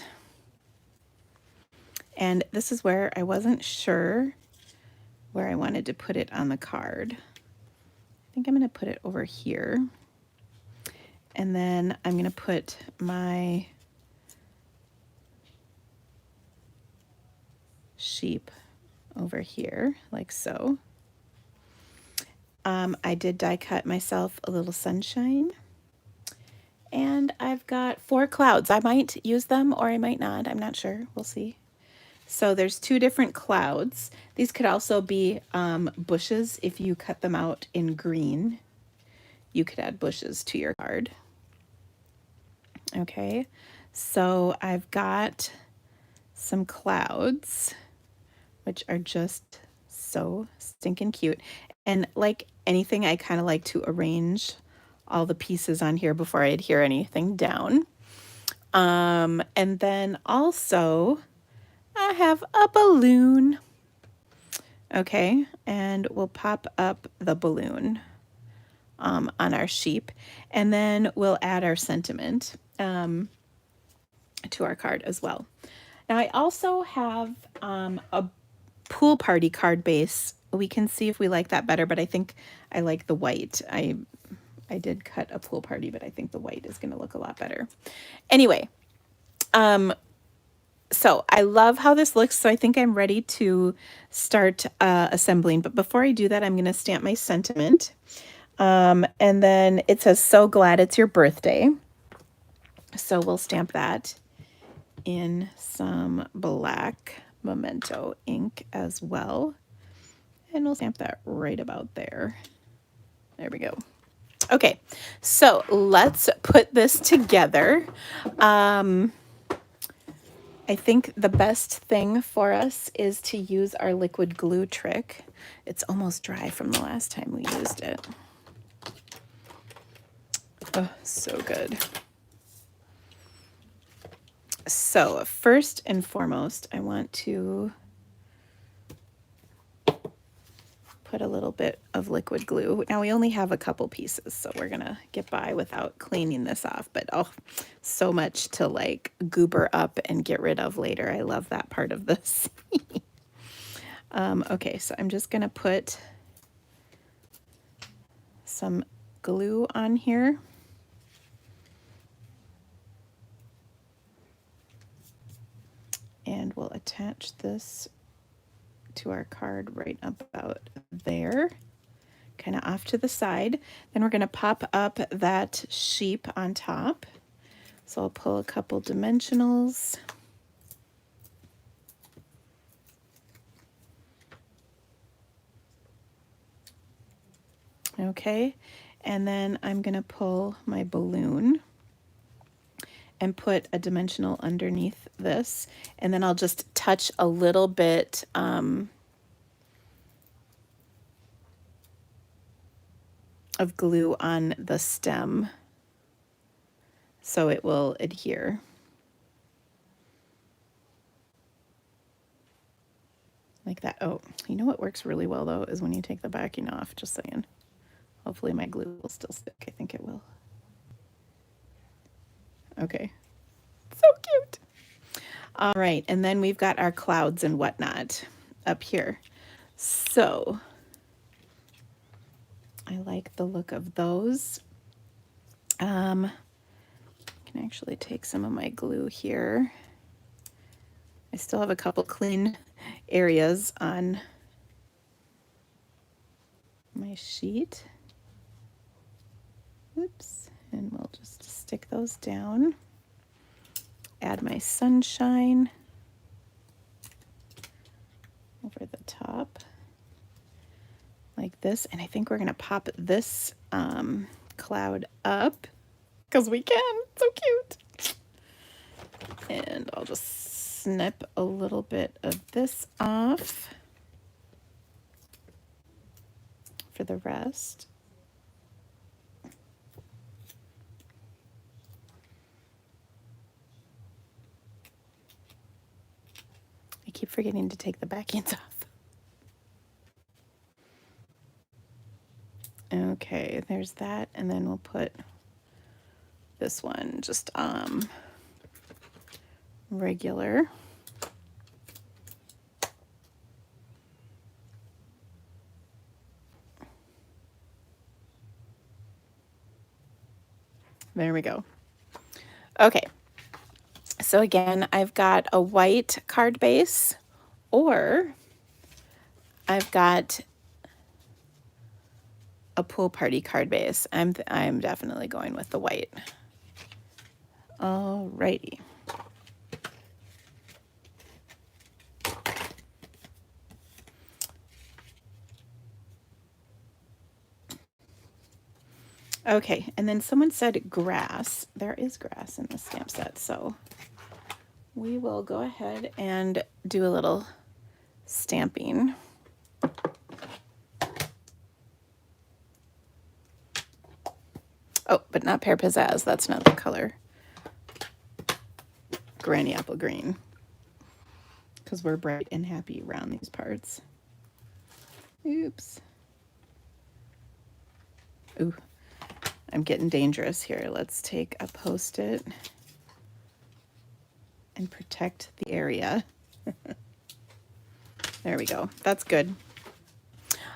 and this is where I wasn't sure where I wanted to put it on the card. I think I'm going to put it over here. And then I'm going to put my sheep over here, like so. I did die cut myself a little sunshine. And I've got 4 clouds. I might use them or I might not. I'm not sure. We'll see. So there's 2 different clouds. These could also be bushes. If you cut them out in green, you could add bushes to your card. Okay, so I've got some clouds, which are just so stinking cute. And like anything, I kind of like to arrange all the pieces on here before I adhere anything down. And then also I have a balloon. Okay, and we'll pop up the balloon on our sheep, and then we'll add our sentiment to our card as well. Now I also have a pool party card base. We can see if we like that better, but I think I like the white. I did cut a pool party, but I think the white is going to look a lot better. Anyway, so I love how this looks, so I think I'm ready to start assembling. But before I do that, I'm going to stamp my sentiment. And then it says, "So glad it's your birthday." So we'll stamp that in some black Memento ink as well. And we'll stamp that right about there. There we go. Okay, so let's put this together. I think the best thing for us is to use our liquid glue trick. It's almost dry from the last time we used it. Oh, so good. So first and foremost, I want to put a little bit of liquid glue. Now we only have a couple pieces, so we're gonna get by without cleaning this off, but oh, so much to like goober up and get rid of later. I love that part of this. Okay, so I'm just gonna put some glue on here. And we'll attach this to our card right about there, kind of off to the side. Then we're going to pop up that sheep on top. So I'll pull a couple dimensionals. Okay, and then I'm going to pull my balloon and put a dimensional underneath this, and then I'll just touch a little bit of glue on the stem so it will adhere. Like that. Oh, you know what works really well though is when you take the backing off, just saying. Hopefully my glue will still stick. I think it will. Okay, so cute. All right, and then we've got our clouds and whatnot up here. So I like the look of those. I can actually take some of my glue here. I still have a couple clean areas on my sheet. Oops, and we'll just stick those down. Add my sunshine over the top. this, and I think we're gonna pop this cloud up because we can. So cute. And I'll just snip a little bit of this off for the rest. I keep forgetting to take the backings off. Okay, there's that, and then we'll put this one just regular. There we go. Okay, so again, I've got a white card base, or I've got a pool party card base. I'm definitely going with the white. Alrighty. Okay, and then someone said grass. There is grass in the stamp set, so we will go ahead and do a little stamping. Oh, but not pear pizzazz. That's not the color. Granny apple green. Because we're bright and happy around these parts. Oops. Ooh, I'm getting dangerous here. Let's take a Post-it and protect the area. There we go. That's good.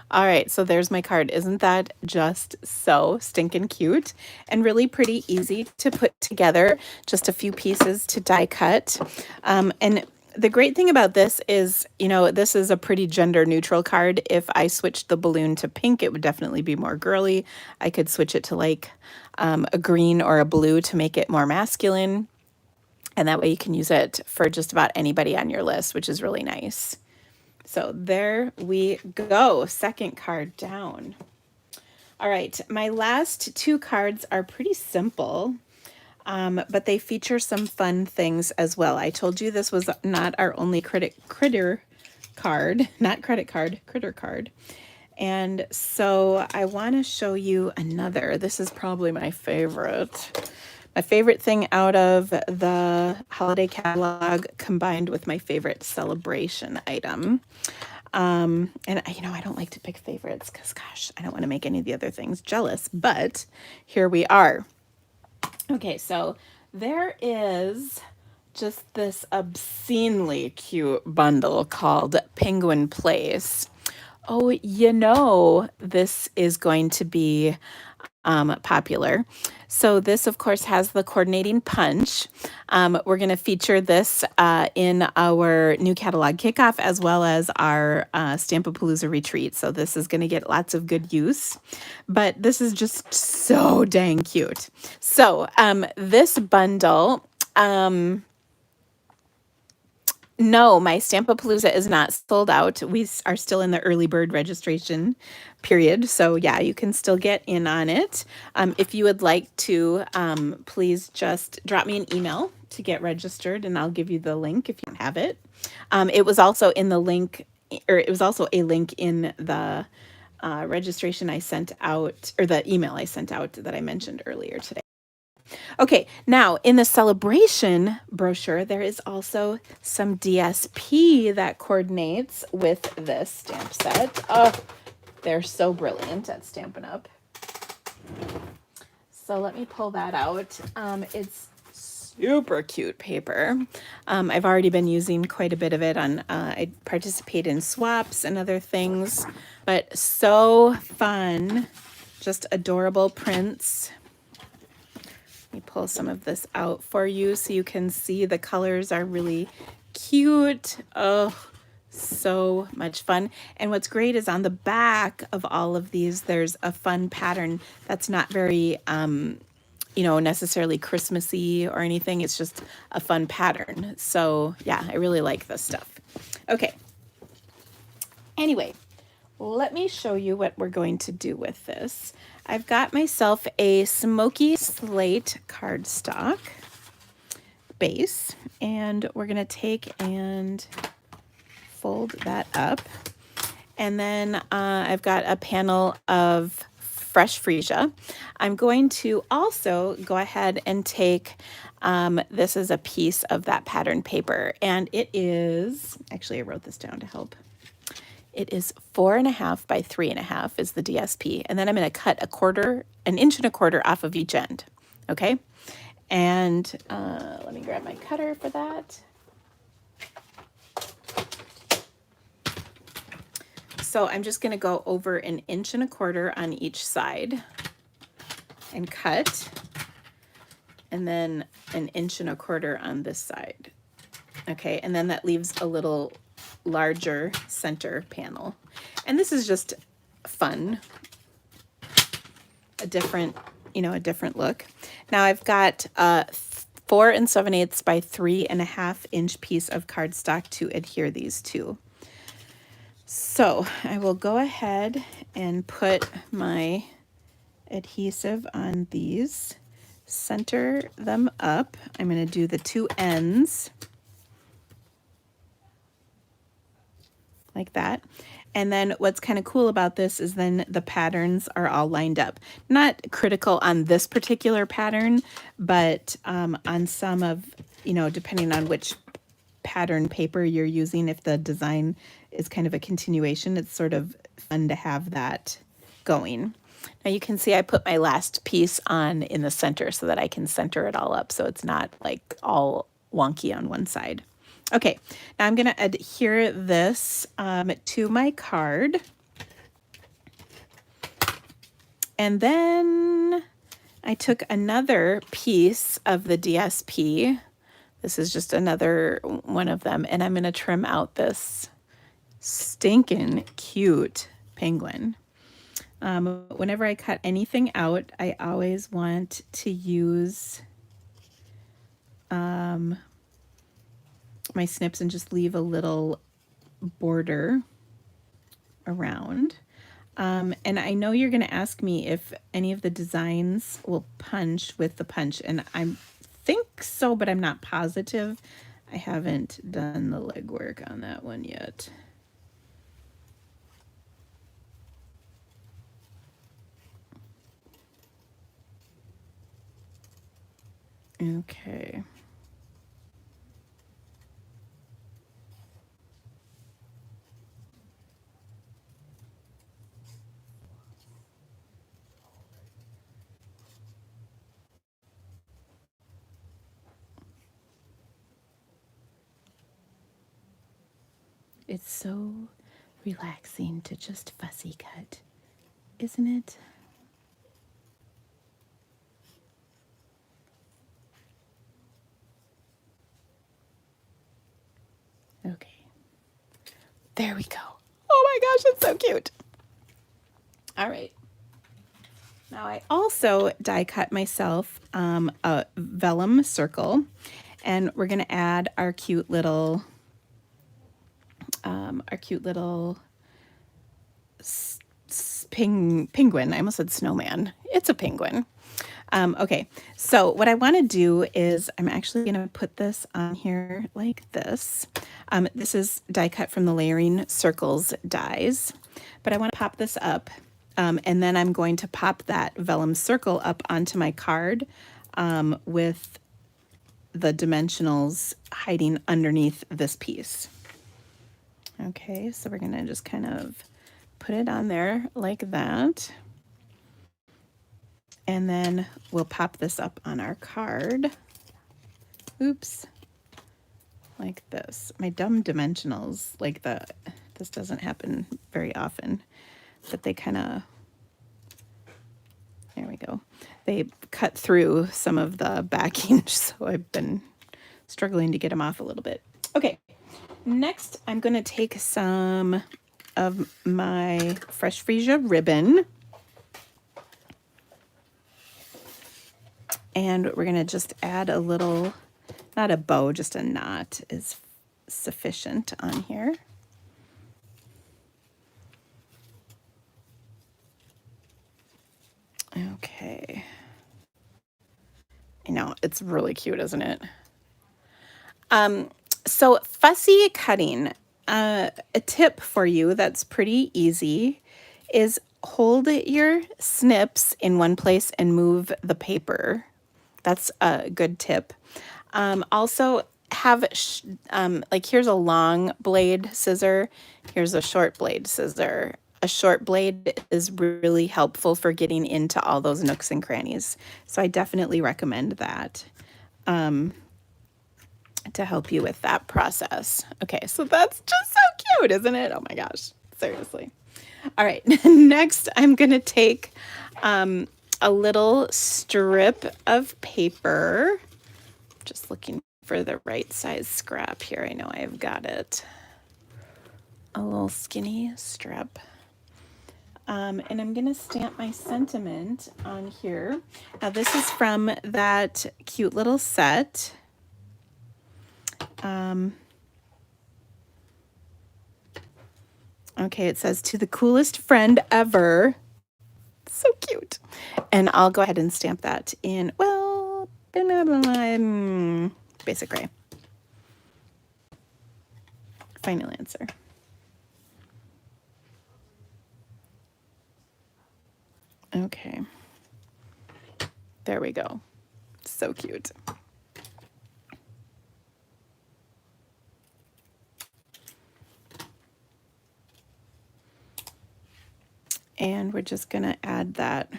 All right, so there's my card. Isn't that just so stinking cute and really pretty easy to put together? Just a few pieces to die cut. And the great thing about this is, you know, this is a pretty gender neutral card. If I switched the balloon to pink, it would definitely be more girly. I could switch it to like a green or a blue to make it more masculine. And that way you can use it for just about anybody on your list, which is really nice. So there we go. Second card down. All right, my last two cards are pretty simple, but they feature some fun things as well. I told you this was not our only critter card, not credit card, critter card. And so I want to show you another. This is probably my favorite. My favorite thing out of the holiday catalog combined with my favorite celebration item. And I don't like to pick favorites because, gosh, I don't want to make any of the other things jealous, but here we are. Okay, so there is just this obscenely cute bundle called Penguin Place. Oh, you know, this is going to be popular. So this, of course, has the coordinating punch. We're going to feature this in our new catalog kickoff as well as our Stampapalooza retreat. So this is going to get lots of good use. But this is just so dang cute. So this bundle... No, my Stampapalooza is not sold out. We are still in the early bird registration period. So yeah, you can still get in on it. If you would like to, please just drop me an email to get registered and I'll give you the link if you don't have it. It was also in the link, or it was also a link in the registration I sent out, or the email I sent out that I mentioned earlier today. Okay, now in the celebration brochure, there is also some DSP that coordinates with this stamp set. Oh, they're so brilliant at Stampin' Up! So let me pull that out. It's super cute paper. I've already been using quite a bit of it on, I participate in swaps and other things, but so fun, just adorable prints. Let me pull some of this out for you so you can see the colors are really cute. Oh, so much fun. And what's great is on the back of all of these, there's a fun pattern that's not very, necessarily Christmassy or anything. It's just a fun pattern. So yeah, I really like this stuff. Okay. Anyway, let me show you what we're going to do with this. I've got myself a smoky slate cardstock base, and we're going to take and fold that up. And then I've got a panel of fresh freesia. I'm going to also go ahead and take, this is a piece of that pattern paper, and it is, actually I wrote this down to help. It is 4.5 by 3.5 is the DSP. And then I'm going to cut an inch and a quarter off of each end. Okay. And let me grab my cutter for that. So I'm just going to go over an inch and a quarter on each side and cut. And then an inch and a quarter on this side. Okay. And then that leaves a little larger center panel. And this is just fun. A different look. Now I've got a 4 7/8 by 3.5 inch piece of cardstock to adhere these to. So I will go ahead and put my adhesive on these, center them up. I'm going to do the two ends like that. And then what's kind of cool about this is then the patterns are all lined up. Not critical on this particular pattern, but on some of, depending on which pattern paper you're using, if the design is kind of a continuation, it's sort of fun to have that going. Now you can see I put my last piece on in the center so that I can center it all up so it's not like all wonky on one side. Okay, now I'm going to adhere this to my card. And then I took another piece of the DSP. This is just another one of them. And I'm going to trim out this stinking cute penguin. Whenever I cut anything out, I always want to use my snips and just leave a little border around. And I know you're going to ask me if any of the designs will punch with the punch, and I think so, but I'm not positive. I haven't done the legwork on that one yet. Okay. It's so relaxing to just fussy cut, isn't it? Okay. There we go. Oh my gosh, it's so cute. All right. Now I also die cut myself a vellum circle, and we're going to add our cute little penguin. I almost said snowman. It's a penguin. Okay, so what I want to do is I'm actually going to put this on here like this. This is die cut from the Layering Circles dies, but I want to pop this up, and then I'm going to pop that vellum circle up onto my card with the dimensionals hiding underneath this piece. Okay, so we're going to just kind of put it on there like that. And then we'll pop this up on our card. Oops. Like this. My dumb dimensionals, this doesn't happen very often, but they kind of, there we go. They cut through some of the backing, so I've been struggling to get them off a little bit. Okay, next I'm going to take some of my Fresh Freesia ribbon, and we're going to just add a little, not a bow, just a knot is sufficient on here. Okay. I know, it's really cute, isn't it? So fussy cutting, a tip for you that's pretty easy is hold your snips in one place and move the paper. That's a good tip. Also have, like here's a long blade scissor, here's a short blade scissor. A short blade is really helpful for getting into all those nooks and crannies. So I definitely recommend that to help you with that process. Okay, so that's just so cute, isn't it? Oh my gosh, seriously. All right, next I'm gonna take a little strip of paper. Just looking for the right size scrap here. I know I've got it. A little skinny strip. And I'm gonna stamp my sentiment on here. Now this is from that cute little set. Okay, it says, "To the coolest friend ever." So cute. And I'll go ahead and stamp that in, well, basic gray. Final answer. Okay. There we go. So cute. And we're just going to add that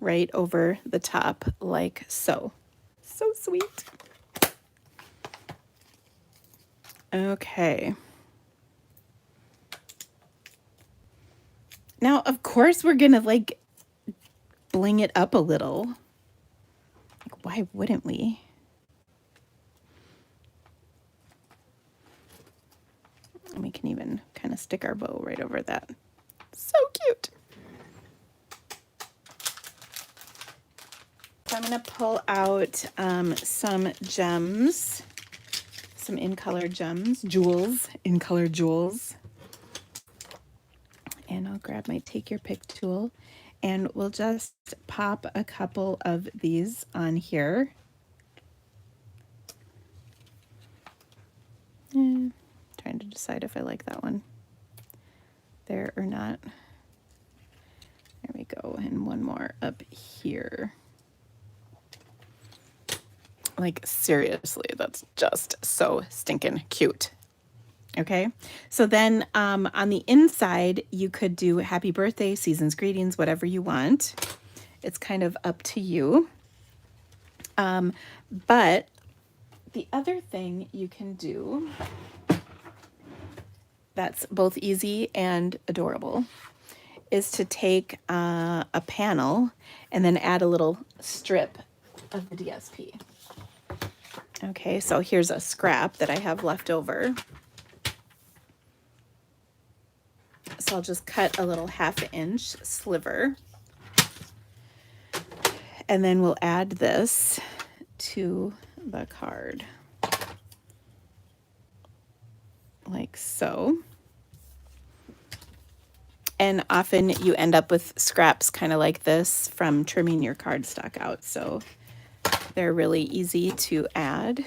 right over the top like so. So sweet. Okay. Now, of course, we're going to like bling it up a little. Like, why wouldn't we? And we can even kind of stick our bow right over that. So cute. So I'm going to pull out some gems, some in-color gems, jewels, in-color jewels. And I'll grab my take your pick tool and we'll just pop a couple of these on here. Trying to decide if I like that one there or not. There we go. And one more up here. Like, seriously, that's just so stinking cute. Okay, so then on the inside, you could do happy birthday, season's greetings, whatever you want. It's kind of up to you. But the other thing you can do that's both easy and adorable is to take a panel and then add a little strip of the DSP. Okay, so here's a scrap that I have left over. So I'll just cut a little 1/2 inch sliver. And then we'll add this to the card. Like so. And often you end up with scraps kind of like this from trimming your cardstock out. So they're really easy to add.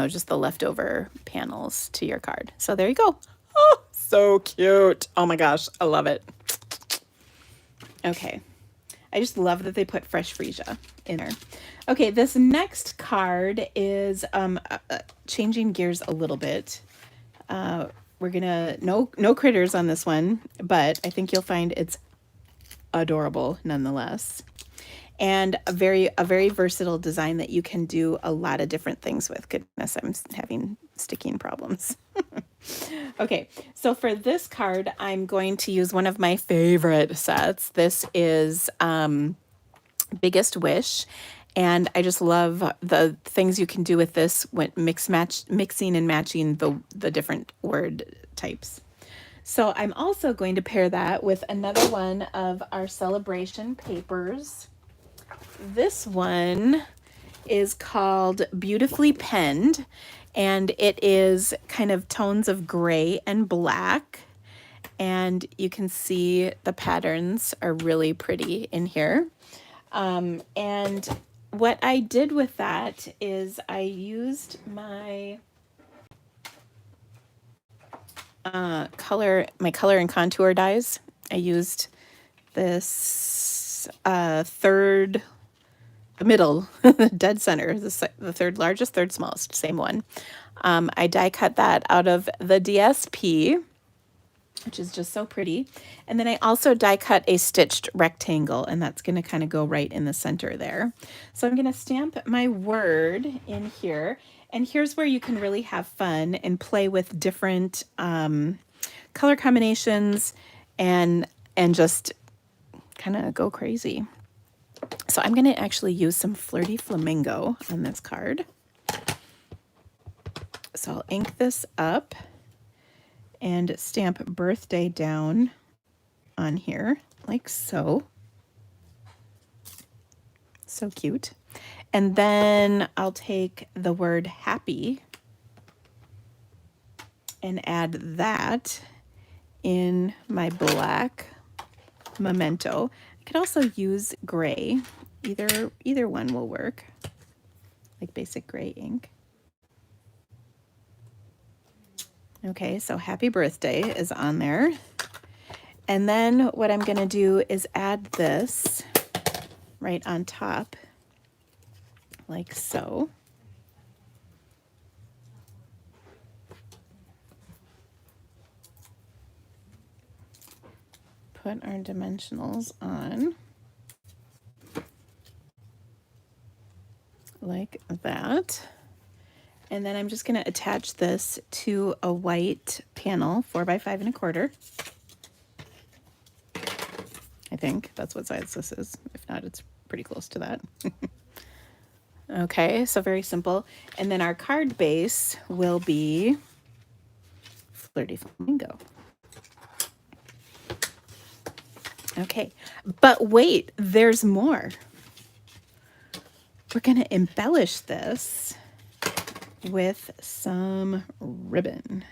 Just the leftover panels to your card. So there you go. Oh, so cute. Oh my gosh, I love it. Okay. I just love that they put fresh freesia in there. Okay, this next card is changing gears a little bit. We're gonna, no critters on this one, but I think you'll find it's adorable nonetheless. And a very versatile design that you can do a lot of different things with. Goodness, I'm having sticking problems. Okay, so for this card, I'm going to use one of my favorite sets. This is Biggest Wish. And I just love the things you can do with this when mixing and matching the different word types. So I'm also going to pair that with another one of our celebration papers. This one is called Beautifully Penned, and it is kind of tones of gray and black. and you can see the patterns are really pretty in here. And what I did with that is I used my color and contour dies. I used this third, the middle, dead center, the third largest, third smallest, same one. I die cut that out of the DSP, which is just so pretty. And then I also die cut a stitched rectangle, and that's going to kind of go right in the center there. So I'm going to stamp my word in here. And here's where you can really have fun and play with different color combinations and just kind of go crazy. So I'm going to actually use some Flirty Flamingo on this card. So I'll ink this up and stamp birthday down on here like so. So cute. And then I'll take the word happy and add that in my black memento. I could also use gray. Either one will work, like basic gray ink. Okay, so happy birthday is on there. And then what I'm going to do is add this right on top, like so. Put our dimensionals on like that. And then I'm just going to attach this to a white panel, 4x5 1/4. I think that's what size this is. If not, it's pretty close to that. Okay, so very simple. And then our card base will be Flirty Flamingo. Okay, but wait, there's more. We're going to embellish this with some ribbon.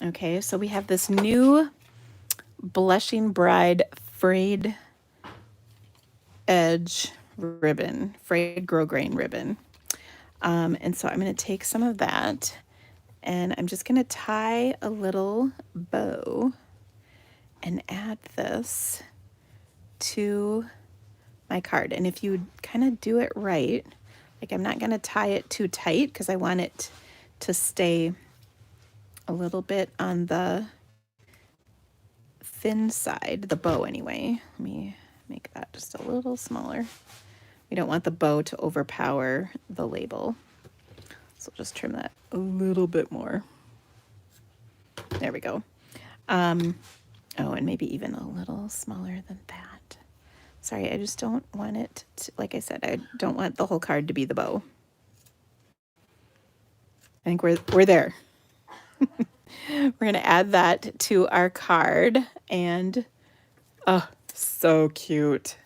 Okay, so we have this new Blushing Bride frayed edge ribbon, frayed grosgrain ribbon. And so I'm going to take some of that and I'm just going to tie a little bow and add this to my card. And if you kind of do it right, like I'm not going to tie it too tight because I want it to stay a little bit on the thin side, the bow anyway. Let me make that just a little smaller. We don't want the bow to overpower the label. So just trim that a little bit more. There we go. Oh, and maybe even a little smaller than that. Sorry, I just don't want it to, like I said, I don't want the whole card to be the bow. I think we're there. We're going to add that to our card and oh, so cute.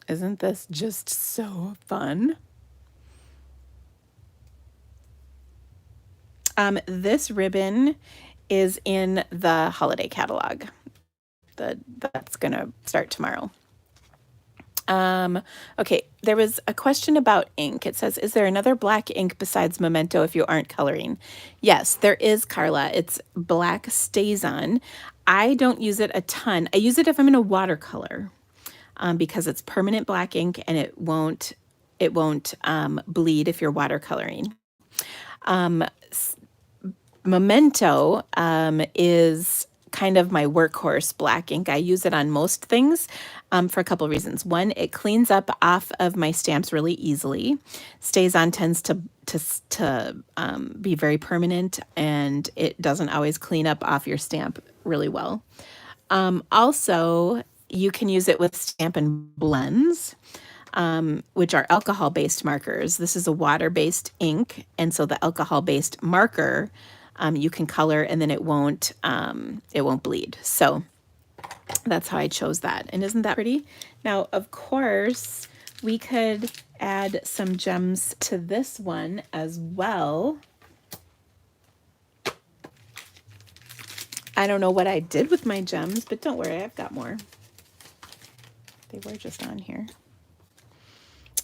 Isn't this just so fun? This ribbon is in the holiday catalog. That's gonna start tomorrow. Okay, there was a question about ink. It says, is there another black ink besides Memento if you aren't coloring? Yes, there is, Carla. It's black StazOn. I don't use it a ton. I use it if I'm in a watercolor because it's permanent black ink and it won't bleed if you're watercoloring. Memento is kind of my workhorse black ink. I use it on most things for a couple reasons. One, it cleans up off of my stamps really easily. StazOn tends to be very permanent and it doesn't always clean up off your stamp really well. Also, you can use it with Stampin' Blends, which are alcohol-based markers. This is a water-based ink, and so the alcohol-based marker you can color and then it won't bleed. So that's how I chose that. And isn't that pretty? Now, of course, we could add some gems to this one as well. I don't know what I did with my gems, but don't worry, I've got more. They were just on here.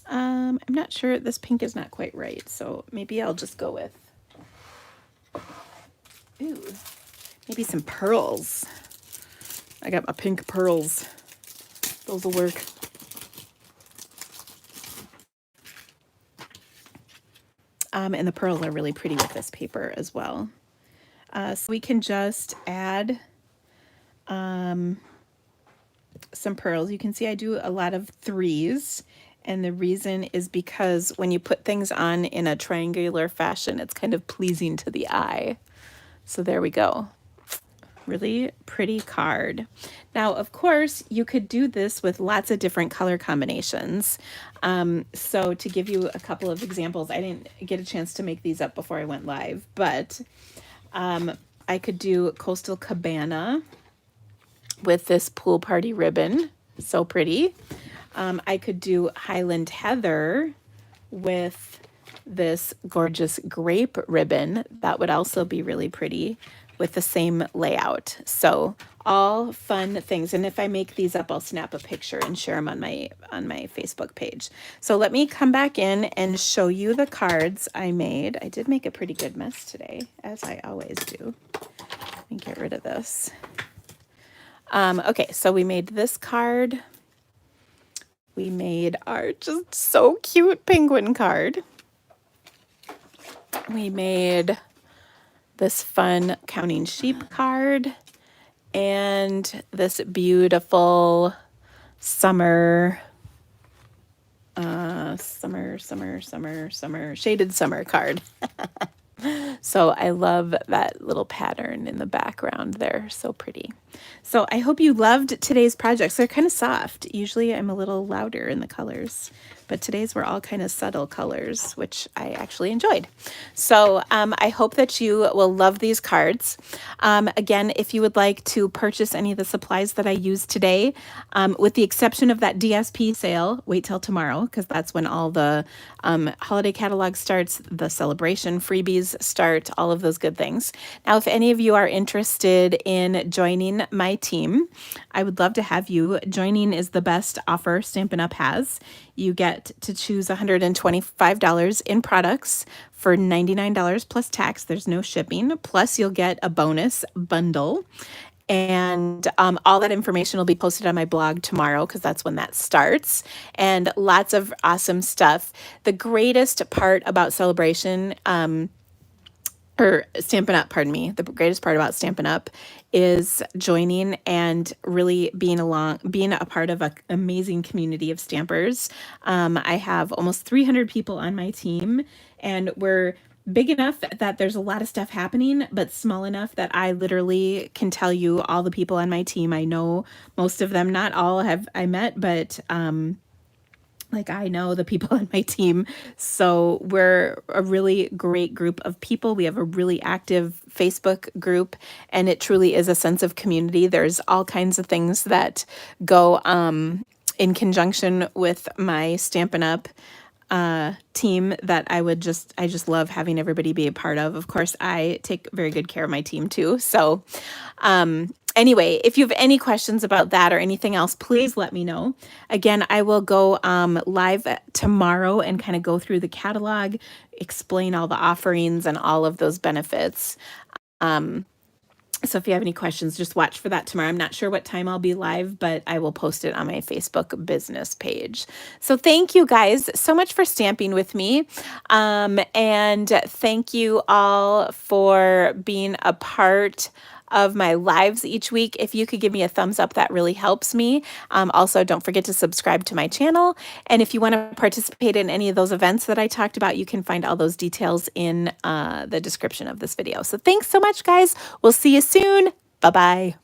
I'm not sure. This pink is not quite right, so maybe I'll just go with, ooh, maybe some pearls. I got my pink pearls. Those will work. And the pearls are really pretty with this paper as well. So we can just add some pearls. You can see I do a lot of 3s. And the reason is because when you put things on in a triangular fashion, it's kind of pleasing to the eye. So there we go. Really pretty card. Now, of course, you could do this with lots of different color combinations. So to give you a couple of examples, I didn't get a chance to make these up before I went live, but I could do Coastal Cabana with this pool party ribbon. So pretty. I could do Highland Heather with this gorgeous grape ribbon. That would also be really pretty with the same layout. So all fun things. And if I make these up, I'll snap a picture and share them on my Facebook page. So let me come back in and show you the cards I made. I did make a pretty good mess today, as I always do. Let me get rid of this. Okay, so we made this card. We made our just so cute penguin card. We made this fun counting sheep card and this beautiful summer shaded summer card. So I love that little pattern in the background there. So pretty. So I hope you loved today's projects. They're kind of soft. Usually I'm a little louder in the colors, but today's were all kind of subtle colors, which I actually enjoyed. So I hope that you will love these cards. Again, if you would like to purchase any of the supplies that I used today, with the exception of that DSP sale, wait till tomorrow, because that's when all the holiday catalog starts, the celebration freebies start, all of those good things. Now, if any of you are interested in joining my team, I would love to have you. Joining is the best offer Stampin' Up! Has. You get to choose $125 in products for $99 plus tax. There's no shipping. Plus, you'll get a bonus bundle. And all that information will be posted on my blog tomorrow, because that's when that starts. And lots of awesome stuff. The greatest part about Celebration, or Stampin' Up, pardon me, the greatest part about Stampin' Up is joining and really being a part of an amazing community of stampers. I have almost 300 people on my team, and we're big enough that there's a lot of stuff happening, but small enough that I literally can tell you all the people on my team. I know most of them, not all have I met, but like I know the people on my team. So we're a really great group of people. We have a really active Facebook group, and it truly is a sense of community. There's all kinds of things that go in conjunction with my Stampin' Up! Team that I just love having everybody be a part of. Of course, I take very good care of my team too. So anyway, if you have any questions about that or anything else, please let me know. Again, I will go live tomorrow and kind of go through the catalog, explain all the offerings and all of those benefits. So if you have any questions, just watch for that tomorrow. I'm not sure what time I'll be live, but I will post it on my Facebook business page. So thank you guys so much for stamping with me. And thank you all for being a part of my lives each week. If you could give me a thumbs up, that really helps me. Also, don't forget to subscribe to my channel. And if you want to participate in any of those events that I talked about, you can find all those details in the description of this video. So thanks so much, guys. We'll see you soon. Bye-bye.